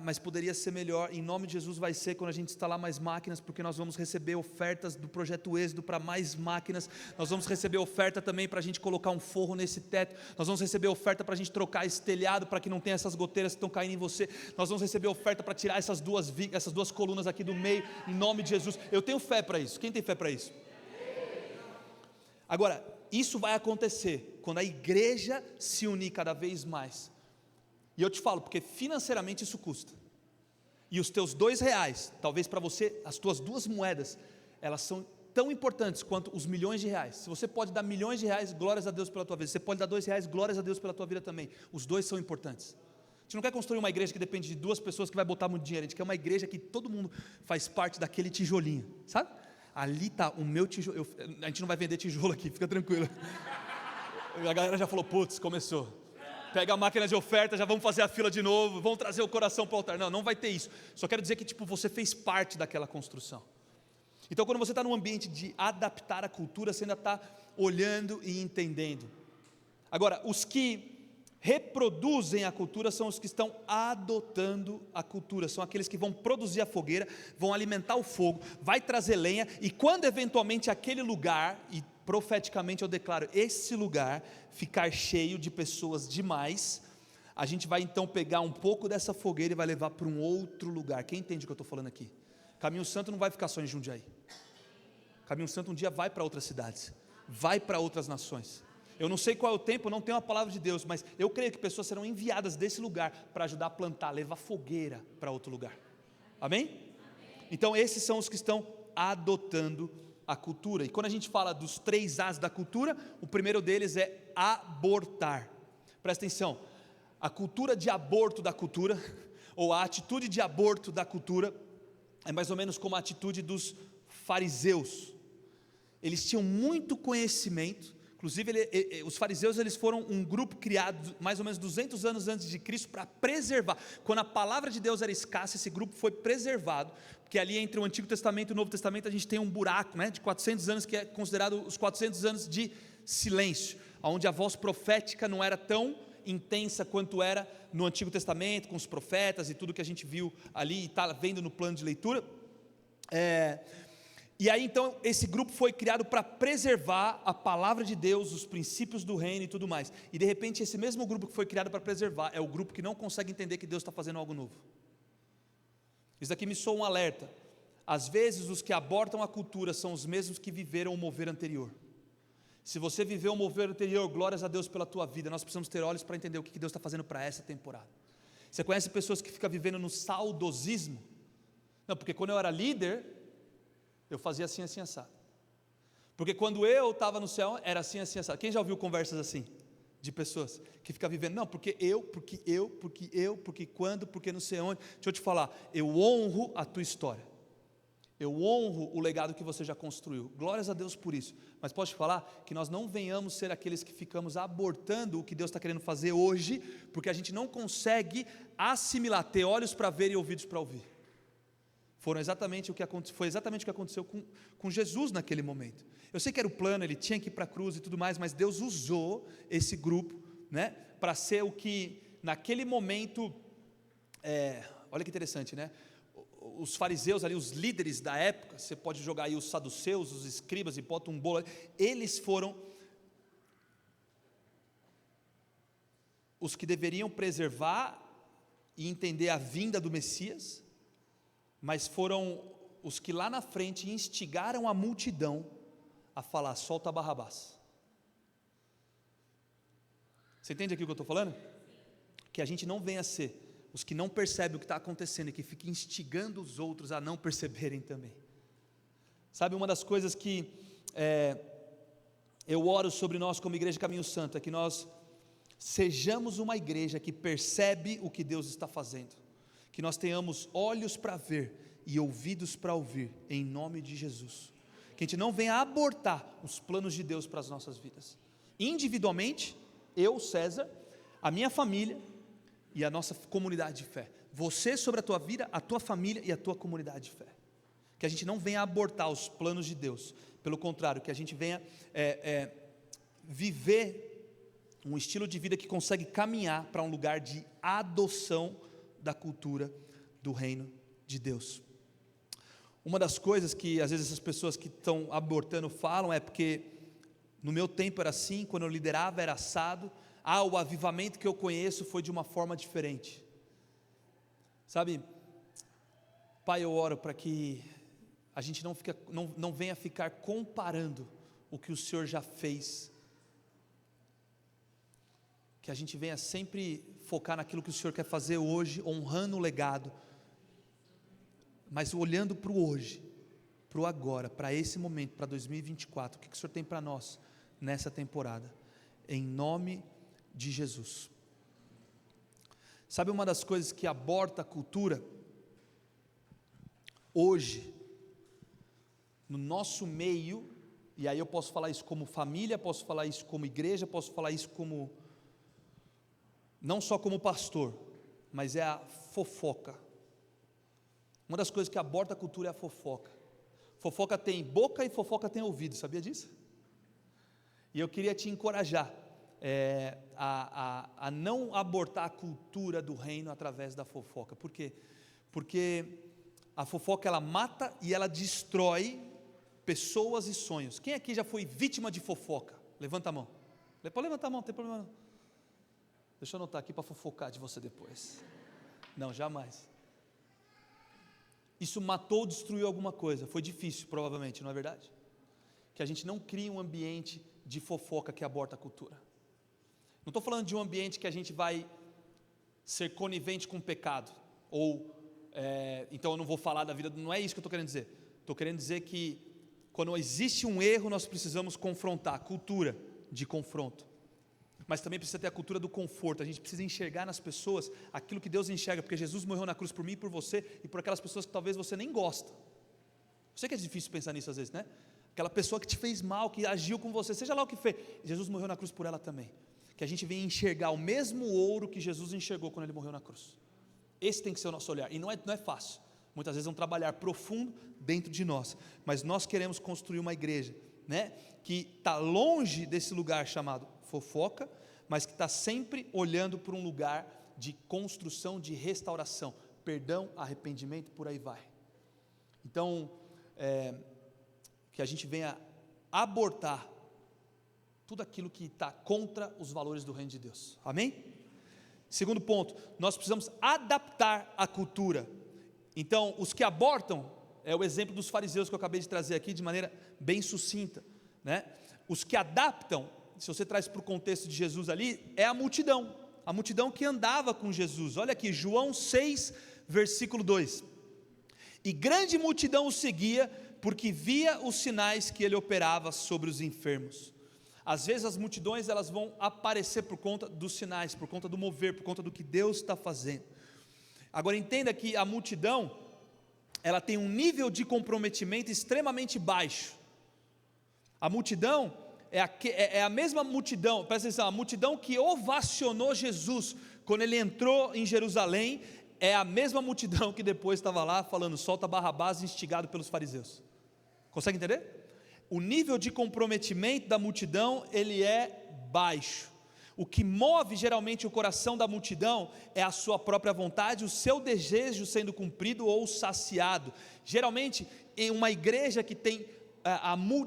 mas poderia ser melhor. Em nome de Jesus vai ser quando a gente instalar mais máquinas, porque nós vamos receber ofertas do Projeto Êxodo para mais máquinas. Nós vamos receber oferta também para a gente colocar um forro nesse teto. Nós vamos receber oferta para a gente trocar esse telhado, para que não tenha essas goteiras que estão caindo em você. Nós vamos receber oferta para tirar essas duas colunas aqui do meio, em nome de Jesus. Eu tenho fé para isso. Quem tem fé para isso? Agora, isso vai acontecer quando a igreja se unir cada vez mais. E eu te falo, porque financeiramente isso custa. E os teus R$2, talvez para você, as tuas 2 moedas, elas são tão importantes quanto os milhões de reais. Se você pode dar milhões de reais, glórias a Deus pela tua vida. Se você pode dar R$2, glórias a Deus pela tua vida também. Os dois são importantes. A gente não quer construir uma igreja que depende de 2 pessoas que vai botar muito dinheiro. A gente quer uma igreja que todo mundo faz parte daquele tijolinho, sabe? Ali está o meu tijolo. A gente não vai vender tijolo aqui, fica tranquilo. A galera já falou, putz, começou. Pega a máquina de oferta, já vamos fazer a fila de novo, vamos trazer o coração para o altar. Não, não vai ter isso. Só quero dizer que você fez parte daquela construção. Então quando você está num ambiente de adaptar a cultura, você ainda está olhando e entendendo. Agora, os que reproduzem a cultura são os que estão adotando a cultura, são aqueles que vão produzir a fogueira, vão alimentar o fogo, vai trazer lenha, e quando eventualmente aquele lugar, e profeticamente eu declaro, esse lugar ficar cheio de pessoas demais, a gente vai então pegar um pouco dessa fogueira e vai levar para um outro lugar. Quem entende o que eu estou falando aqui? Caminho Santo não vai ficar só em Jundiaí. Caminho Santo um dia vai para outras cidades, vai para outras nações. Eu não sei qual é o tempo, não tenho a palavra de Deus, mas eu creio que pessoas serão enviadas desse lugar para ajudar a plantar, levar fogueira para outro lugar. Amém? Então esses são os que estão adotando a cultura. E quando a gente fala dos 3 As da cultura, o primeiro deles é abortar. Presta atenção, a cultura de aborto da cultura, ou a atitude de aborto da cultura, é mais ou menos como a atitude dos fariseus. Eles tinham muito conhecimento. Inclusive os fariseus, eles foram um grupo criado mais ou menos 200 anos antes de Cristo para preservar. Quando a palavra de Deus era escassa, esse grupo foi preservado, porque ali entre o Antigo Testamento e o Novo Testamento a gente tem um buraco, de 400 anos, que é considerado os 400 anos de silêncio, onde a voz profética não era tão intensa quanto era no Antigo Testamento, com os profetas e tudo que a gente viu ali e está vendo no plano de leitura. E aí então esse grupo foi criado para preservar a palavra de Deus, os princípios do reino e tudo mais. E de repente esse mesmo grupo que foi criado para preservar é o grupo que não consegue entender que Deus está fazendo algo novo. Isso aqui me soa um alerta. Às vezes os que abortam a cultura são os mesmos que viveram o mover anterior. Se você viveu o mover anterior, glórias a Deus pela tua vida. Nós precisamos ter olhos para entender o que Deus está fazendo para essa temporada. Você conhece pessoas que ficam vivendo no saudosismo? Não, porque quando eu era líder, eu fazia assim, assim, assado. Porque quando eu estava no céu, era assim, assim, assado. Quem já ouviu conversas assim? De pessoas que ficam vivendo, não, porque quando, porque não sei onde. Deixa eu te falar, eu honro a tua história. Eu honro o legado que você já construiu. Glórias a Deus por isso. Mas posso te falar que nós não venhamos ser aqueles que ficamos abortando o que Deus está querendo fazer hoje, porque a gente não consegue assimilar, ter olhos para ver e ouvidos para ouvir. Foi exatamente o que aconteceu com Jesus naquele momento. Eu sei que era o plano, ele tinha que ir para a cruz e tudo mais, mas Deus usou esse grupo, para ser o que naquele momento, olha que interessante, os fariseus ali, os líderes da época, você pode jogar aí os saduceus, os escribas e bota um bolo, eles foram os que deveriam preservar e entender a vinda do Messias, mas foram os que lá na frente instigaram a multidão a falar, solta Barrabás. Você entende aqui o que eu estou falando? Que a gente não venha a ser os que não percebem o que está acontecendo e que fiquem instigando os outros a não perceberem também. Sabe, uma das coisas que eu oro sobre nós como Igreja Caminho Santo, é que nós sejamos uma igreja que percebe o que Deus está fazendo, que nós tenhamos olhos para ver e ouvidos para ouvir, em nome de Jesus, que a gente não venha abortar os planos de Deus para as nossas vidas, individualmente, eu, César, a minha família e a nossa comunidade de fé, você sobre a tua vida, a tua família e a tua comunidade de fé, que a gente não venha abortar os planos de Deus, pelo contrário, que a gente venha viver um estilo de vida que consegue caminhar para um lugar de adoção da cultura do reino de Deus. Uma das coisas que às vezes essas pessoas que estão abortando falam é porque no meu tempo era assim, quando eu liderava era assado, o avivamento que eu conheço foi de uma forma diferente. Sabe, Pai, eu oro para que a gente não venha ficar comparando o que o Senhor já fez, que a gente venha sempre focar naquilo que o Senhor quer fazer hoje, honrando o legado, mas olhando para o hoje, para o agora, para esse momento, para 2024, o que o Senhor tem para nós nessa temporada, em nome de Jesus. Sabe uma das coisas que aborta a cultura, hoje, no nosso meio, e aí eu posso falar isso como família, posso falar isso como igreja, posso falar isso como, não só como pastor, mas é a fofoca. Uma das coisas que aborta a cultura é a fofoca. Fofoca tem boca e fofoca tem ouvido, sabia disso? E eu queria te encorajar a não abortar a cultura do reino através da fofoca. Por quê? Porque a fofoca ela mata e ela destrói pessoas e sonhos. Quem aqui já foi vítima de fofoca? Levanta a mão. Pode levantar a mão, não tem problema não. Deixa eu anotar aqui para fofocar de você depois. Não, jamais. Isso matou ou destruiu alguma coisa. Foi difícil, provavelmente, não é verdade? Que a gente não crie um ambiente de fofoca que aborta a cultura. Não estou falando de um ambiente que a gente vai ser conivente com o pecado, ou então eu não vou falar da vida, não é isso que eu estou querendo dizer. Estou querendo dizer que quando existe um erro, nós precisamos confrontar, a cultura de confronto, mas também precisa ter a cultura do conforto. A gente precisa enxergar nas pessoas aquilo que Deus enxerga, porque Jesus morreu na cruz por mim e por você, e por aquelas pessoas que talvez você nem gosta. Eu sei que é difícil pensar nisso às vezes, né? Aquela pessoa que te fez mal, que agiu com você, seja lá o que fez, Jesus morreu na cruz por ela também. Que a gente venha enxergar o mesmo ouro que Jesus enxergou quando Ele morreu na cruz. Esse tem que ser o nosso olhar, e não é fácil, muitas vezes é um trabalhar profundo dentro de nós, mas nós queremos construir uma igreja, né, que está longe desse lugar chamado fofoca, mas que está sempre olhando para um lugar de construção, de restauração, perdão, arrependimento, por aí vai. Então, que a gente venha abortar tudo aquilo que está contra os valores do reino de Deus, amém? Segundo ponto, nós precisamos adaptar a cultura. Então, os que abortam, é o exemplo dos fariseus que eu acabei de trazer aqui de maneira bem sucinta, né? Os que adaptam, se você traz para o contexto de Jesus ali, é a multidão que andava com Jesus. Olha aqui, João 6, versículo 2, e grande multidão o seguia, porque via os sinais que ele operava sobre os enfermos. Às vezes as multidões elas vão aparecer por conta dos sinais, por conta do mover, por conta do que Deus está fazendo. Agora entenda que a multidão, ela tem um nível de comprometimento extremamente baixo. A multidão é a mesma multidão, presta atenção, a multidão que ovacionou Jesus quando ele entrou em Jerusalém, é a mesma multidão que depois estava lá falando, solta Barrabás, instigado pelos fariseus. Consegue entender? O nível de comprometimento da multidão, ele é baixo. O que move geralmente o coração da multidão é a sua própria vontade, o seu desejo sendo cumprido ou saciado. Geralmente, em uma igreja que tem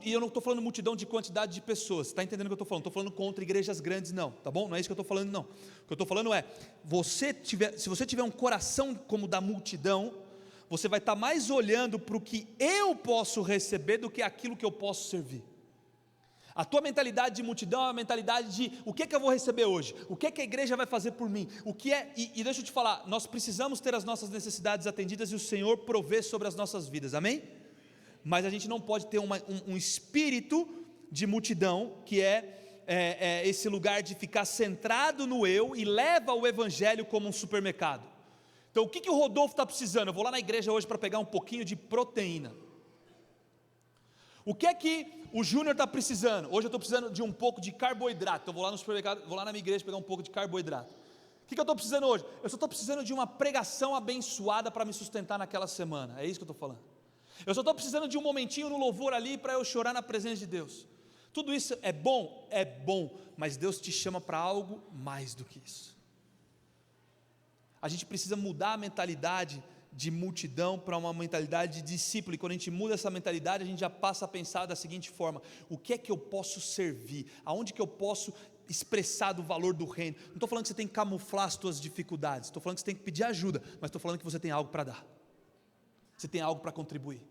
e eu não estou falando multidão de quantidade de pessoas, está entendendo o que eu estou falando? Não estou falando contra igrejas grandes não, tá bom? Não é isso que eu estou falando não. O que eu estou falando é, se você tiver um coração como o da multidão, você vai estar mais olhando para o que eu posso receber do que aquilo que eu posso servir. A tua mentalidade de multidão é uma mentalidade de o que é que eu vou receber hoje, o que é que a igreja vai fazer por mim, o que é, e deixa eu te falar, nós precisamos ter as nossas necessidades atendidas e o Senhor provê sobre as nossas vidas, amém? Mas a gente não pode ter um espírito de multidão, que é esse lugar de ficar centrado no eu e leva o evangelho como um supermercado. Então o que o Rodolfo está precisando? Eu vou lá na igreja hoje para pegar um pouquinho de proteína. O que é que o Júnior está precisando? Hoje eu estou precisando de um pouco de carboidrato, então vou lá no supermercado, vou lá na minha igreja pegar um pouco de carboidrato. O que eu estou precisando hoje? Eu só estou precisando de uma pregação abençoada para me sustentar naquela semana, é isso que eu estou falando. Eu só estou precisando de um momentinho no louvor ali para eu chorar na presença de Deus. Tudo isso é bom, mas Deus te chama para algo mais do que isso. a gente precisa mudar a mentalidade de multidão para uma mentalidade de discípulo, e quando a gente muda essa mentalidade, a gente já passa a pensar da seguinte forma: o que é que eu posso servir? Aonde que eu posso expressar do valor do reino? Não estou falando que você tem que camuflar as suas dificuldades, estou falando que você tem que pedir ajuda, mas estou falando que você tem algo para dar, você tem algo para contribuir.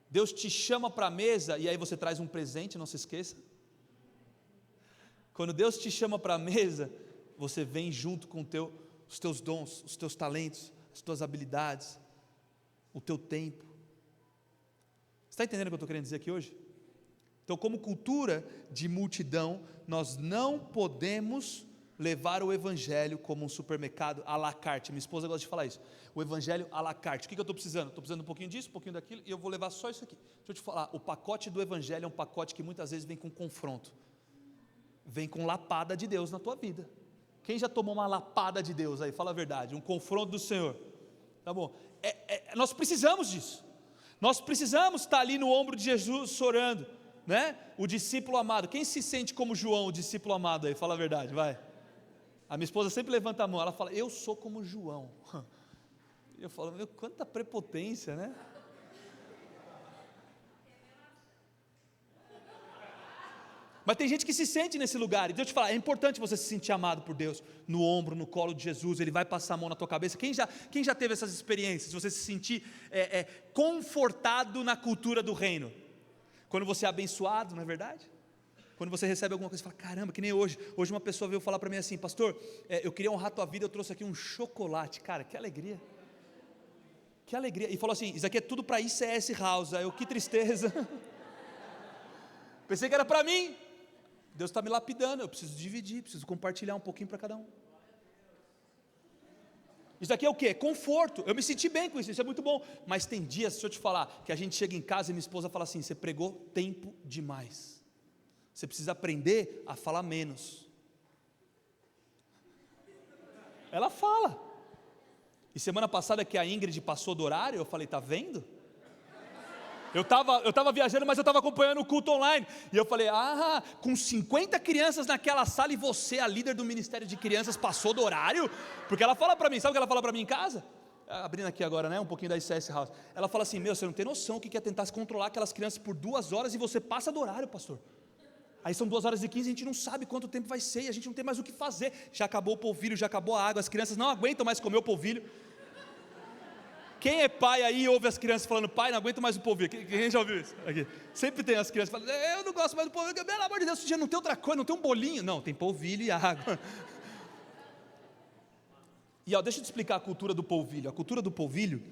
Deus te chama para a mesa, e aí você traz um presente, não se esqueça. Quando Deus te chama para a mesa, você vem junto com os teus dons, os teus talentos, as tuas habilidades, o teu tempo. Você está entendendo o que eu estou querendo dizer aqui hoje? Então, como cultura de multidão, nós não podemos levar o evangelho como um supermercado à la carte. Minha esposa gosta de falar isso, o evangelho à la carte. O que eu estou precisando? Estou precisando um pouquinho disso, um pouquinho daquilo, e eu vou levar só isso aqui. Deixa eu te falar, o pacote do evangelho é um pacote que muitas vezes vem com confronto, vem com lapada de Deus na tua vida. Quem já tomou uma lapada de Deus aí? Fala a verdade, um confronto do Senhor. Tá bom? Nós precisamos disso. Nós precisamos estar ali no ombro de Jesus chorando, né? O discípulo amado. Quem se sente como João, o discípulo amado aí? Fala a verdade, vai. A minha esposa sempre levanta a mão, ela fala: eu sou como João. Eu falo: meu, quanta prepotência, né? Mas tem gente que se sente nesse lugar, e Deus te fala, é importante você se sentir amado por Deus, no ombro, no colo de Jesus, Ele vai passar a mão na tua cabeça. Quem já teve essas experiências, você se sentir confortado na cultura do reino, quando você é abençoado, não é verdade? Quando você recebe alguma coisa, você fala: caramba, que nem hoje uma pessoa veio falar para mim assim: pastor, eu queria honrar a tua vida, eu trouxe aqui um chocolate. Cara, que alegria, e falou assim: isso aqui é tudo para ICS House. Aí eu: que tristeza, pensei que era para mim. Deus está me lapidando, eu preciso dividir, preciso compartilhar um pouquinho para cada um. Isso aqui é o que? Conforto. Eu me senti bem com isso, isso é muito bom. Mas tem dias, deixa eu te falar, que a gente chega em casa e minha esposa fala assim: você pregou tempo demais, você precisa aprender a falar menos. Ela fala. E semana passada que a Ingrid passou do horário, eu falei: está vendo? Eu estava viajando, mas eu estava acompanhando o culto online, e eu falei: com 50 crianças naquela sala, e você, a líder do ministério de crianças, passou do horário? Porque ela fala para mim, sabe o que ela fala para mim em casa? Abrindo aqui agora, né, um pouquinho da ICS House, ela fala assim: meu, você não tem noção o que é tentar se controlar aquelas crianças por 2 horas, e você passa do horário, pastor. Aí são 2h15, a gente não sabe quanto tempo vai ser, e a gente não tem mais o que fazer, já acabou o polvilho, já acabou a água, as crianças não aguentam mais comer o polvilho. Quem é pai aí e ouve as crianças falando: pai, não aguento mais o polvilho? Quem já ouviu isso? Aqui. Sempre tem as crianças falando: eu não gosto mais do polvilho. Pelo amor de Deus, esse dia não tem outra coisa, não tem um bolinho. Não, tem polvilho e água. E deixa eu te explicar a cultura do polvilho. A cultura do polvilho,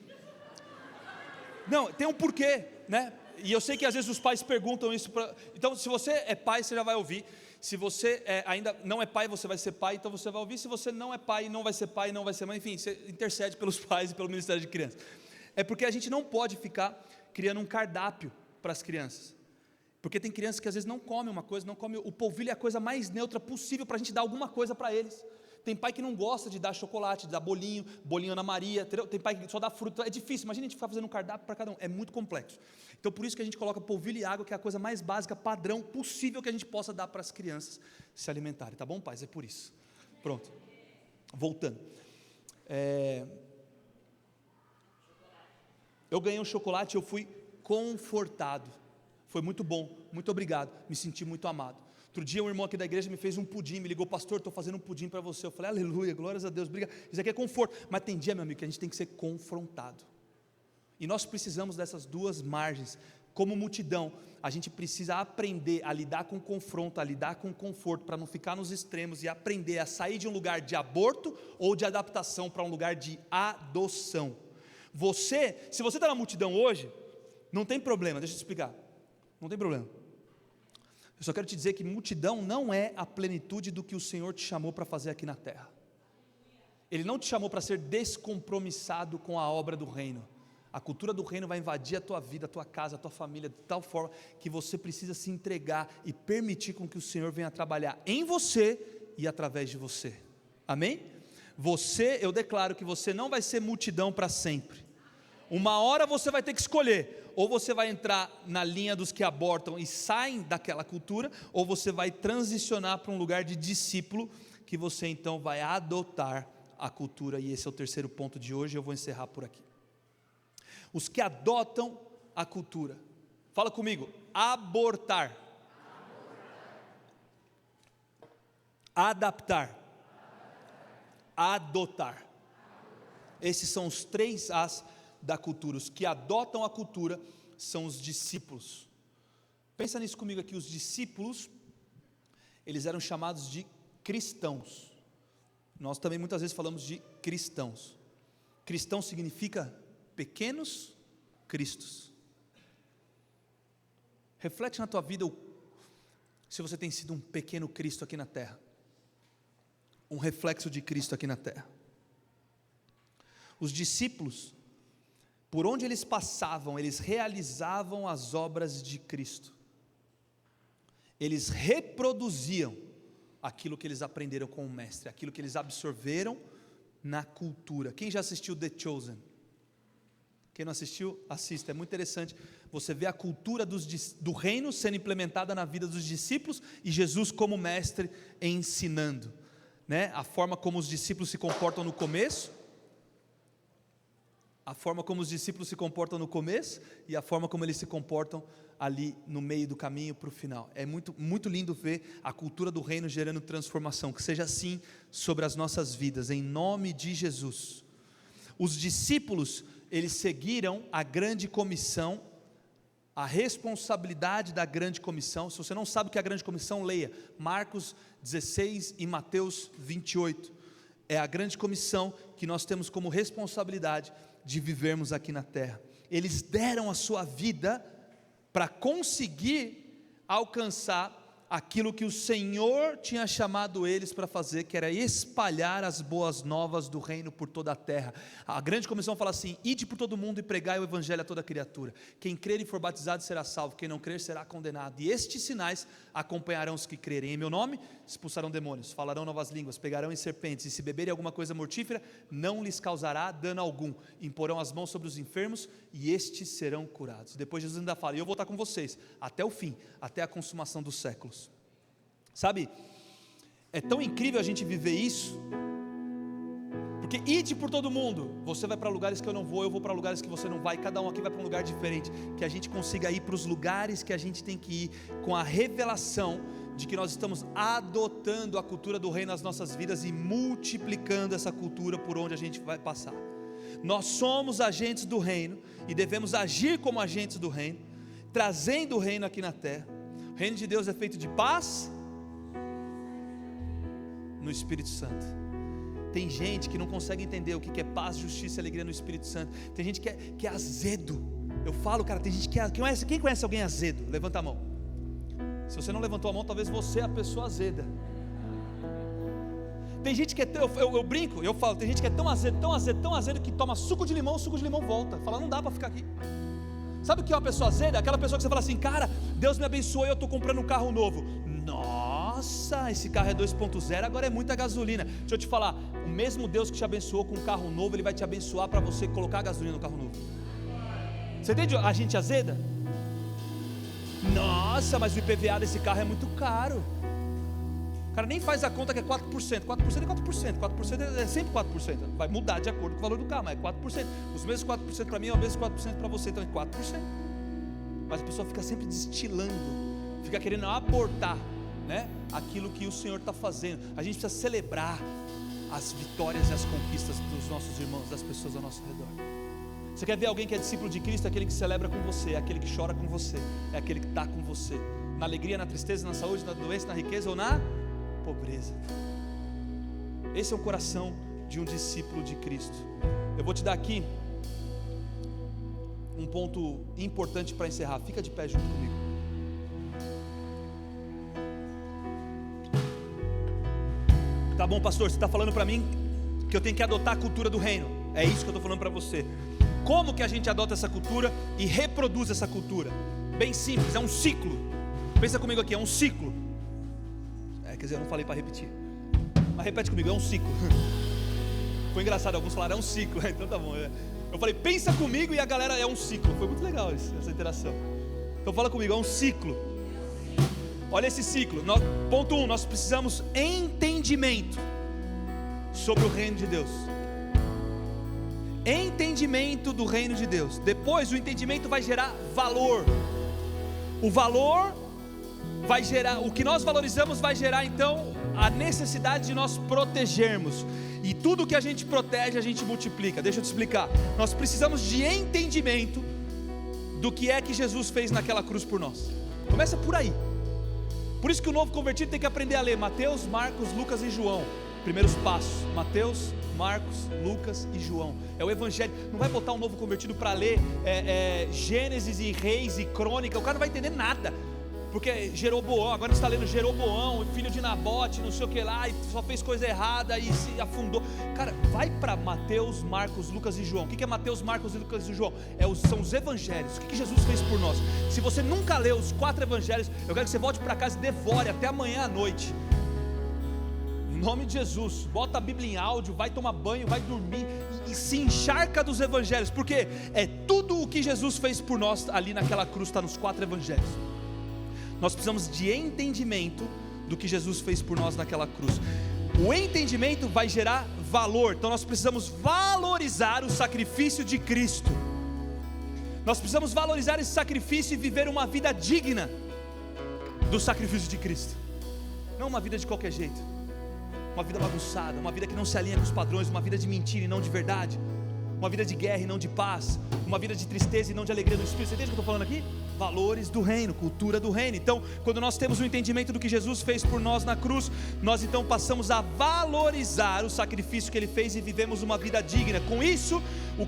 não, tem um porquê, né? E eu sei que às vezes os pais perguntam isso então, se você é pai, você já vai ouvir. Se você ainda não é pai, você vai ser pai, então você vai ouvir. Se você não é pai, não vai ser pai, não vai ser mãe, enfim, você intercede pelos pais e pelo Ministério de Crianças. É porque a gente não pode ficar criando um cardápio para as crianças, porque tem crianças que às vezes não comem uma coisa, não comem. O polvilho é a coisa mais neutra possível para a gente dar alguma coisa para eles. Tem pai que não gosta de dar chocolate, de dar bolinho Ana Maria, entendeu? Tem pai que só dá fruta, é difícil. Imagina a gente ficar fazendo um cardápio para cada um, é muito complexo. Então por isso que a gente coloca polvilho e água, que é a coisa mais básica, padrão possível que a gente possa dar para as crianças se alimentarem, tá bom, pais? É por isso. Pronto, voltando, eu ganhei um chocolate, eu fui confortado, foi muito bom, muito obrigado, me senti muito amado. Outro dia um irmão aqui da igreja me fez um pudim, me ligou: pastor, estou fazendo um pudim para você. Eu falei: aleluia, glórias a Deus, obrigado. Isso aqui é conforto. Mas tem dia, meu amigo, que a gente tem que ser confrontado, e nós precisamos dessas duas margens. Como multidão, a gente precisa aprender a lidar com o confronto, a lidar com o conforto, para não ficar nos extremos, e aprender a sair de um lugar de aborto ou de adaptação para um lugar de adoção. Se você está na multidão hoje, não tem problema, deixa eu te explicar, não tem problema. Eu só quero te dizer que multidão não é a plenitude do que o Senhor te chamou para fazer aqui na terra. Ele não te chamou para ser descompromissado com a obra do reino. A cultura do reino vai invadir a tua vida, a tua casa, a tua família, de tal forma que você precisa se entregar e permitir com que o Senhor venha trabalhar em você e através de você. Amém? Eu declaro que você não vai ser multidão para sempre. Uma hora você vai ter que escolher: ou você vai entrar na linha dos que abortam e saem daquela cultura, ou você vai transicionar para um lugar de discípulo, que você então vai adotar a cultura, e esse é o terceiro ponto de hoje, eu vou encerrar por aqui. Os que adotam a cultura, fala comigo, abortar, adaptar, adotar. Esses são os 3 As da cultura. Os que adotam a cultura são os discípulos. Pensa nisso comigo aqui, os discípulos, eles eram chamados de cristãos. Nós também muitas vezes falamos de cristãos. Cristão significa pequenos cristos. Reflete na tua vida se você tem sido um pequeno Cristo aqui na terra, um reflexo de Cristo aqui na terra. Os discípulos, por onde eles passavam, eles realizavam as obras de Cristo. Eles reproduziam aquilo que eles aprenderam com o mestre, aquilo que eles absorveram na cultura. Quem já assistiu The Chosen? Quem não assistiu, assista, é muito interessante. Você vê a cultura do reino sendo implementada na vida dos discípulos e Jesus como mestre ensinando, né? A forma como os discípulos se comportam no começo, a forma como os discípulos se comportam no começo e a forma como eles se comportam ali no meio do caminho para o final. É muito, muito lindo ver a cultura do reino gerando transformação. Que seja assim sobre as nossas vidas, em nome de Jesus. Os discípulos, eles seguiram a grande comissão, a responsabilidade da grande comissão. Se você não sabe o que é a grande comissão, leia Marcos 16 e Mateus 28. É a grande comissão que nós temos como responsabilidade de vivermos aqui na terra. Eles deram a sua vida para conseguir alcançar aquilo que o Senhor tinha chamado eles para fazer, que era espalhar as boas novas do reino por toda a terra. A grande comissão fala assim: ide por todo mundo e pregai o evangelho a toda criatura. Quem crer e for batizado será salvo, quem não crer será condenado. E estes sinais acompanharão os que crerem. Em meu nome expulsarão demônios, falarão novas línguas, pegarão em serpentes, e se beberem alguma coisa mortífera, não lhes causará dano algum. Imporão as mãos sobre os enfermos e estes serão curados. Depois Jesus ainda fala: e eu vou estar com vocês até o fim, até a consumação dos séculos. Sabe, é tão incrível a gente viver isso, porque ide por todo mundo, você vai para lugares que eu não vou, eu vou para lugares que você não vai, cada um aqui vai para um lugar diferente, que a gente consiga ir para os lugares que a gente tem que ir, com a revelação de que nós estamos adotando a cultura do reino nas nossas vidas e multiplicando essa cultura por onde a gente vai passar. Nós somos agentes do reino e devemos agir como agentes do reino, trazendo o reino aqui na terra. O reino de Deus é feito de paz no Espírito Santo. Tem gente que não consegue entender o que é paz, justiça e alegria no Espírito Santo. Tem gente que é azedo. Eu falo, cara, tem gente que é. Quem conhece alguém azedo? Levanta a mão. Se você não levantou a mão, talvez você é a pessoa azeda. Tem gente que é, eu brinco, eu falo, tem gente que é tão azedo que toma suco de limão, o suco de limão volta. Fala, não dá para ficar aqui. Sabe o que é uma pessoa azeda? Aquela pessoa que você fala assim: cara, Deus me abençoou e eu estou comprando um carro novo. Nossa, esse carro é 2.0, agora é muita gasolina. Deixa eu te falar, o mesmo Deus que te abençoou com um carro novo, Ele vai te abençoar para você colocar a gasolina no carro novo. Você entende a gente azeda? Nossa, mas o IPVA desse carro é muito caro. O cara nem faz a conta que é 4%. 4% é 4%, 4% é sempre 4%. Vai mudar de acordo com o valor do carro, mas é 4%. Os mesmos 4% para mim é o mesmo 4% para você, então é 4%. Mas a pessoa fica sempre destilando, fica querendo abortar, né, aquilo que o Senhor está fazendo. A gente precisa celebrar as vitórias e as conquistas dos nossos irmãos, das pessoas ao nosso redor. Você quer ver alguém que é discípulo de Cristo? É aquele que celebra com você, é aquele que chora com você, é aquele que está com você, na alegria, na tristeza, na saúde, na doença, na riqueza ou na pobreza. Esse é o coração de um discípulo de Cristo. Eu vou te dar aqui um ponto importante para encerrar. Fica de pé junto comigo. Tá bom, pastor, você está falando para mim que eu tenho que adotar a cultura do reino. É isso que eu estou falando para você. Como que a gente adota essa cultura e reproduz essa cultura? Bem simples, é um ciclo. Pensa comigo aqui, é um ciclo. Quer dizer, eu não falei para repetir, mas repete comigo, é um ciclo. Foi engraçado, alguns falaram, é um ciclo. Então tá bom. Eu falei, pensa comigo, e a galera, é um ciclo. Foi muito legal essa interação. Então fala comigo, é um ciclo. Olha esse ciclo. Ponto 1, nós precisamos entendimento sobre o reino de Deus. Entendimento do reino de Deus. Depois o entendimento vai gerar valor. O valor vai gerar, o que nós valorizamos vai gerar então a necessidade de nós protegermos. E tudo que a gente protege, a gente multiplica. Deixa eu te explicar. Nós precisamos de entendimento do que é que Jesus fez naquela cruz por nós. Começa por aí. Por isso que o novo convertido tem que aprender a ler Mateus, Marcos, Lucas e João. Primeiros passos: Mateus, Marcos, Lucas e João. É o evangelho. Não vai botar um novo convertido para ler Gênesis e Reis e Crônica. O cara não vai entender nada. Porque Jeroboão, agora você está lendo Jeroboão, filho de Nabote, não sei o que lá, e só fez coisa errada e se afundou. Cara, vai para Mateus, Marcos, Lucas e João. O que é Mateus, Marcos, Lucas e João? São os evangelhos. O que Jesus fez por nós? Se você nunca leu os 4 evangelhos, eu quero que você volte para casa e devore até amanhã à noite. Em nome de Jesus, bota a Bíblia em áudio, vai tomar banho, vai dormir e se encharca dos evangelhos, porque é tudo o que Jesus fez por nós ali naquela cruz, está nos 4 evangelhos. Nós precisamos de entendimento do que Jesus fez por nós naquela cruz. O entendimento vai gerar valor. Então nós precisamos valorizar o sacrifício de Cristo. Nós precisamos valorizar esse sacrifício e viver uma vida digna do sacrifício de Cristo. Não uma vida de qualquer jeito, uma vida bagunçada, uma vida que não se alinha com os padrões, uma vida de mentira e não de verdade, uma vida de guerra e não de paz, uma vida de tristeza e não de alegria do Espírito. Você entende o que eu estou falando aqui? Valores do reino, cultura do reino. Então, quando nós temos o entendimento do que Jesus fez por nós na cruz, nós então passamos a valorizar o sacrifício que Ele fez e vivemos uma vida digna. Com isso,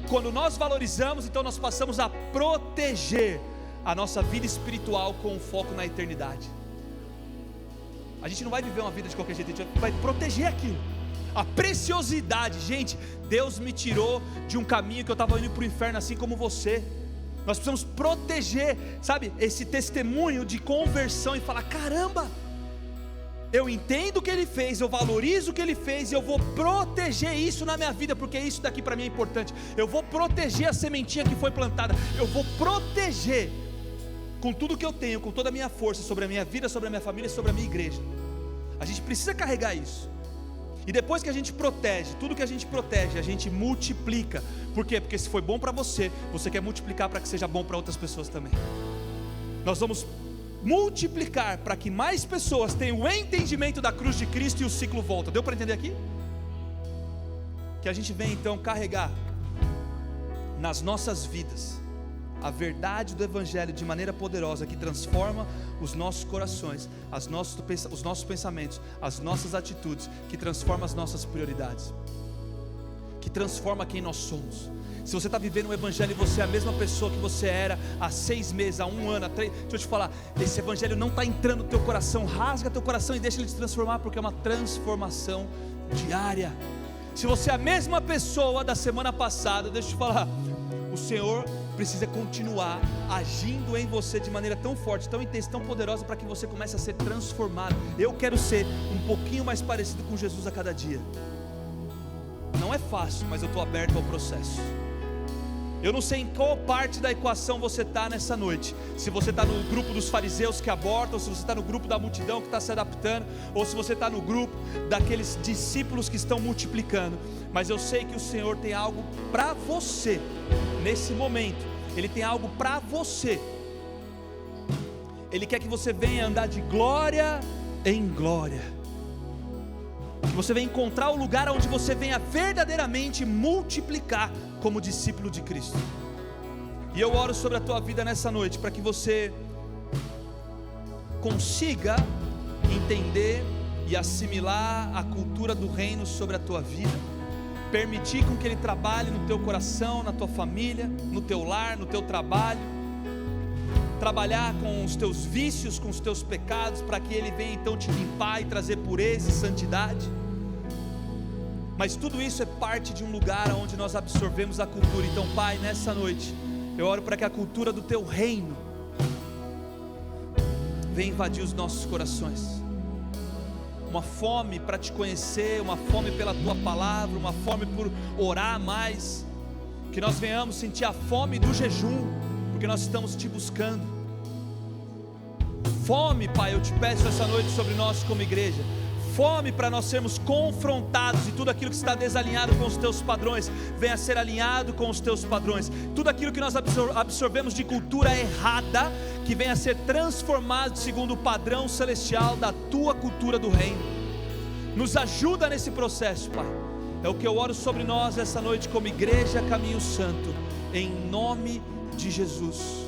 quando nós valorizamos, então nós passamos a proteger a nossa vida espiritual com foco na eternidade. A gente não vai viver uma vida de qualquer jeito, a gente vai proteger aquilo. A preciosidade, gente, Deus me tirou de um caminho que eu estava indo para o inferno, assim como você. Nós precisamos proteger, sabe, esse testemunho de conversão e falar: caramba, eu entendo o que Ele fez, eu valorizo o que Ele fez e eu vou proteger isso na minha vida, porque isso daqui para mim é importante. Eu vou proteger a sementinha que foi plantada, eu vou proteger com tudo que eu tenho, com toda a minha força, sobre a minha vida, sobre a minha família, sobre a minha igreja. A gente precisa carregar isso. E depois que a gente protege, tudo que a gente protege, a gente multiplica. Por quê? Porque se foi bom para você, você quer multiplicar para que seja bom para outras pessoas também. Nós vamos multiplicar para que mais pessoas tenham o entendimento da cruz de Cristo e o ciclo volta. Deu para entender aqui? Que a gente vem então carregar nas nossas vidas a verdade do Evangelho de maneira poderosa, que transforma os nossos corações, os nossos pensamentos, as nossas atitudes, que transforma as nossas prioridades, que transforma quem nós somos. Se você está vivendo um Evangelho e você é a mesma pessoa que você era há 6 meses, há 1 ano, há 3, deixa eu te falar, esse Evangelho não está entrando no teu coração, rasga teu coração e deixa ele te transformar, porque é uma transformação diária. Se você é a mesma pessoa da semana passada, deixa eu te falar, o Senhor precisa continuar agindo em você de maneira tão forte, tão intensa, tão poderosa, para que você comece a ser transformado. Eu quero ser um pouquinho mais parecido com Jesus a cada dia. Não é fácil, mas eu estou aberto ao processo. Eu não sei em qual parte da equação você está nessa noite. Se você está no grupo dos fariseus que abortam, se você está no grupo da multidão que está se adaptando, ou se você está no grupo daqueles discípulos que estão multiplicando. Mas eu sei que o Senhor tem algo para você nesse momento. Ele tem algo para você. Ele quer que você venha andar de glória em glória, que você venha encontrar o lugar onde você venha verdadeiramente multiplicar como discípulo de Cristo. E eu oro sobre a tua vida nessa noite, para que você consiga entender e assimilar a cultura do reino sobre a tua vida, permitir com que Ele trabalhe no teu coração, na tua família, no teu lar, no teu trabalho, trabalhar com os teus vícios, com os teus pecados, para que Ele venha então te limpar e trazer pureza e santidade. Mas tudo isso é parte de um lugar onde nós absorvemos a cultura. Então, Pai, nessa noite eu oro para que a cultura do Teu reino venha invadir os nossos corações. Uma fome para Te conhecer, uma fome pela Tua palavra, uma fome por orar mais. Que nós venhamos sentir a fome do jejum, porque nós estamos Te buscando. Fome, Pai, eu Te peço essa noite sobre nós como igreja. fome para nós sermos confrontados, e tudo aquilo que está desalinhado com os teus padrões venha a ser alinhado com os teus padrões, tudo aquilo que nós absorvemos de cultura errada, que venha a ser transformado segundo o padrão celestial da tua cultura do reino. Nos ajuda nesse processo, Pai. É o que eu oro sobre nós essa noite como igreja Caminho Santo, em nome de Jesus.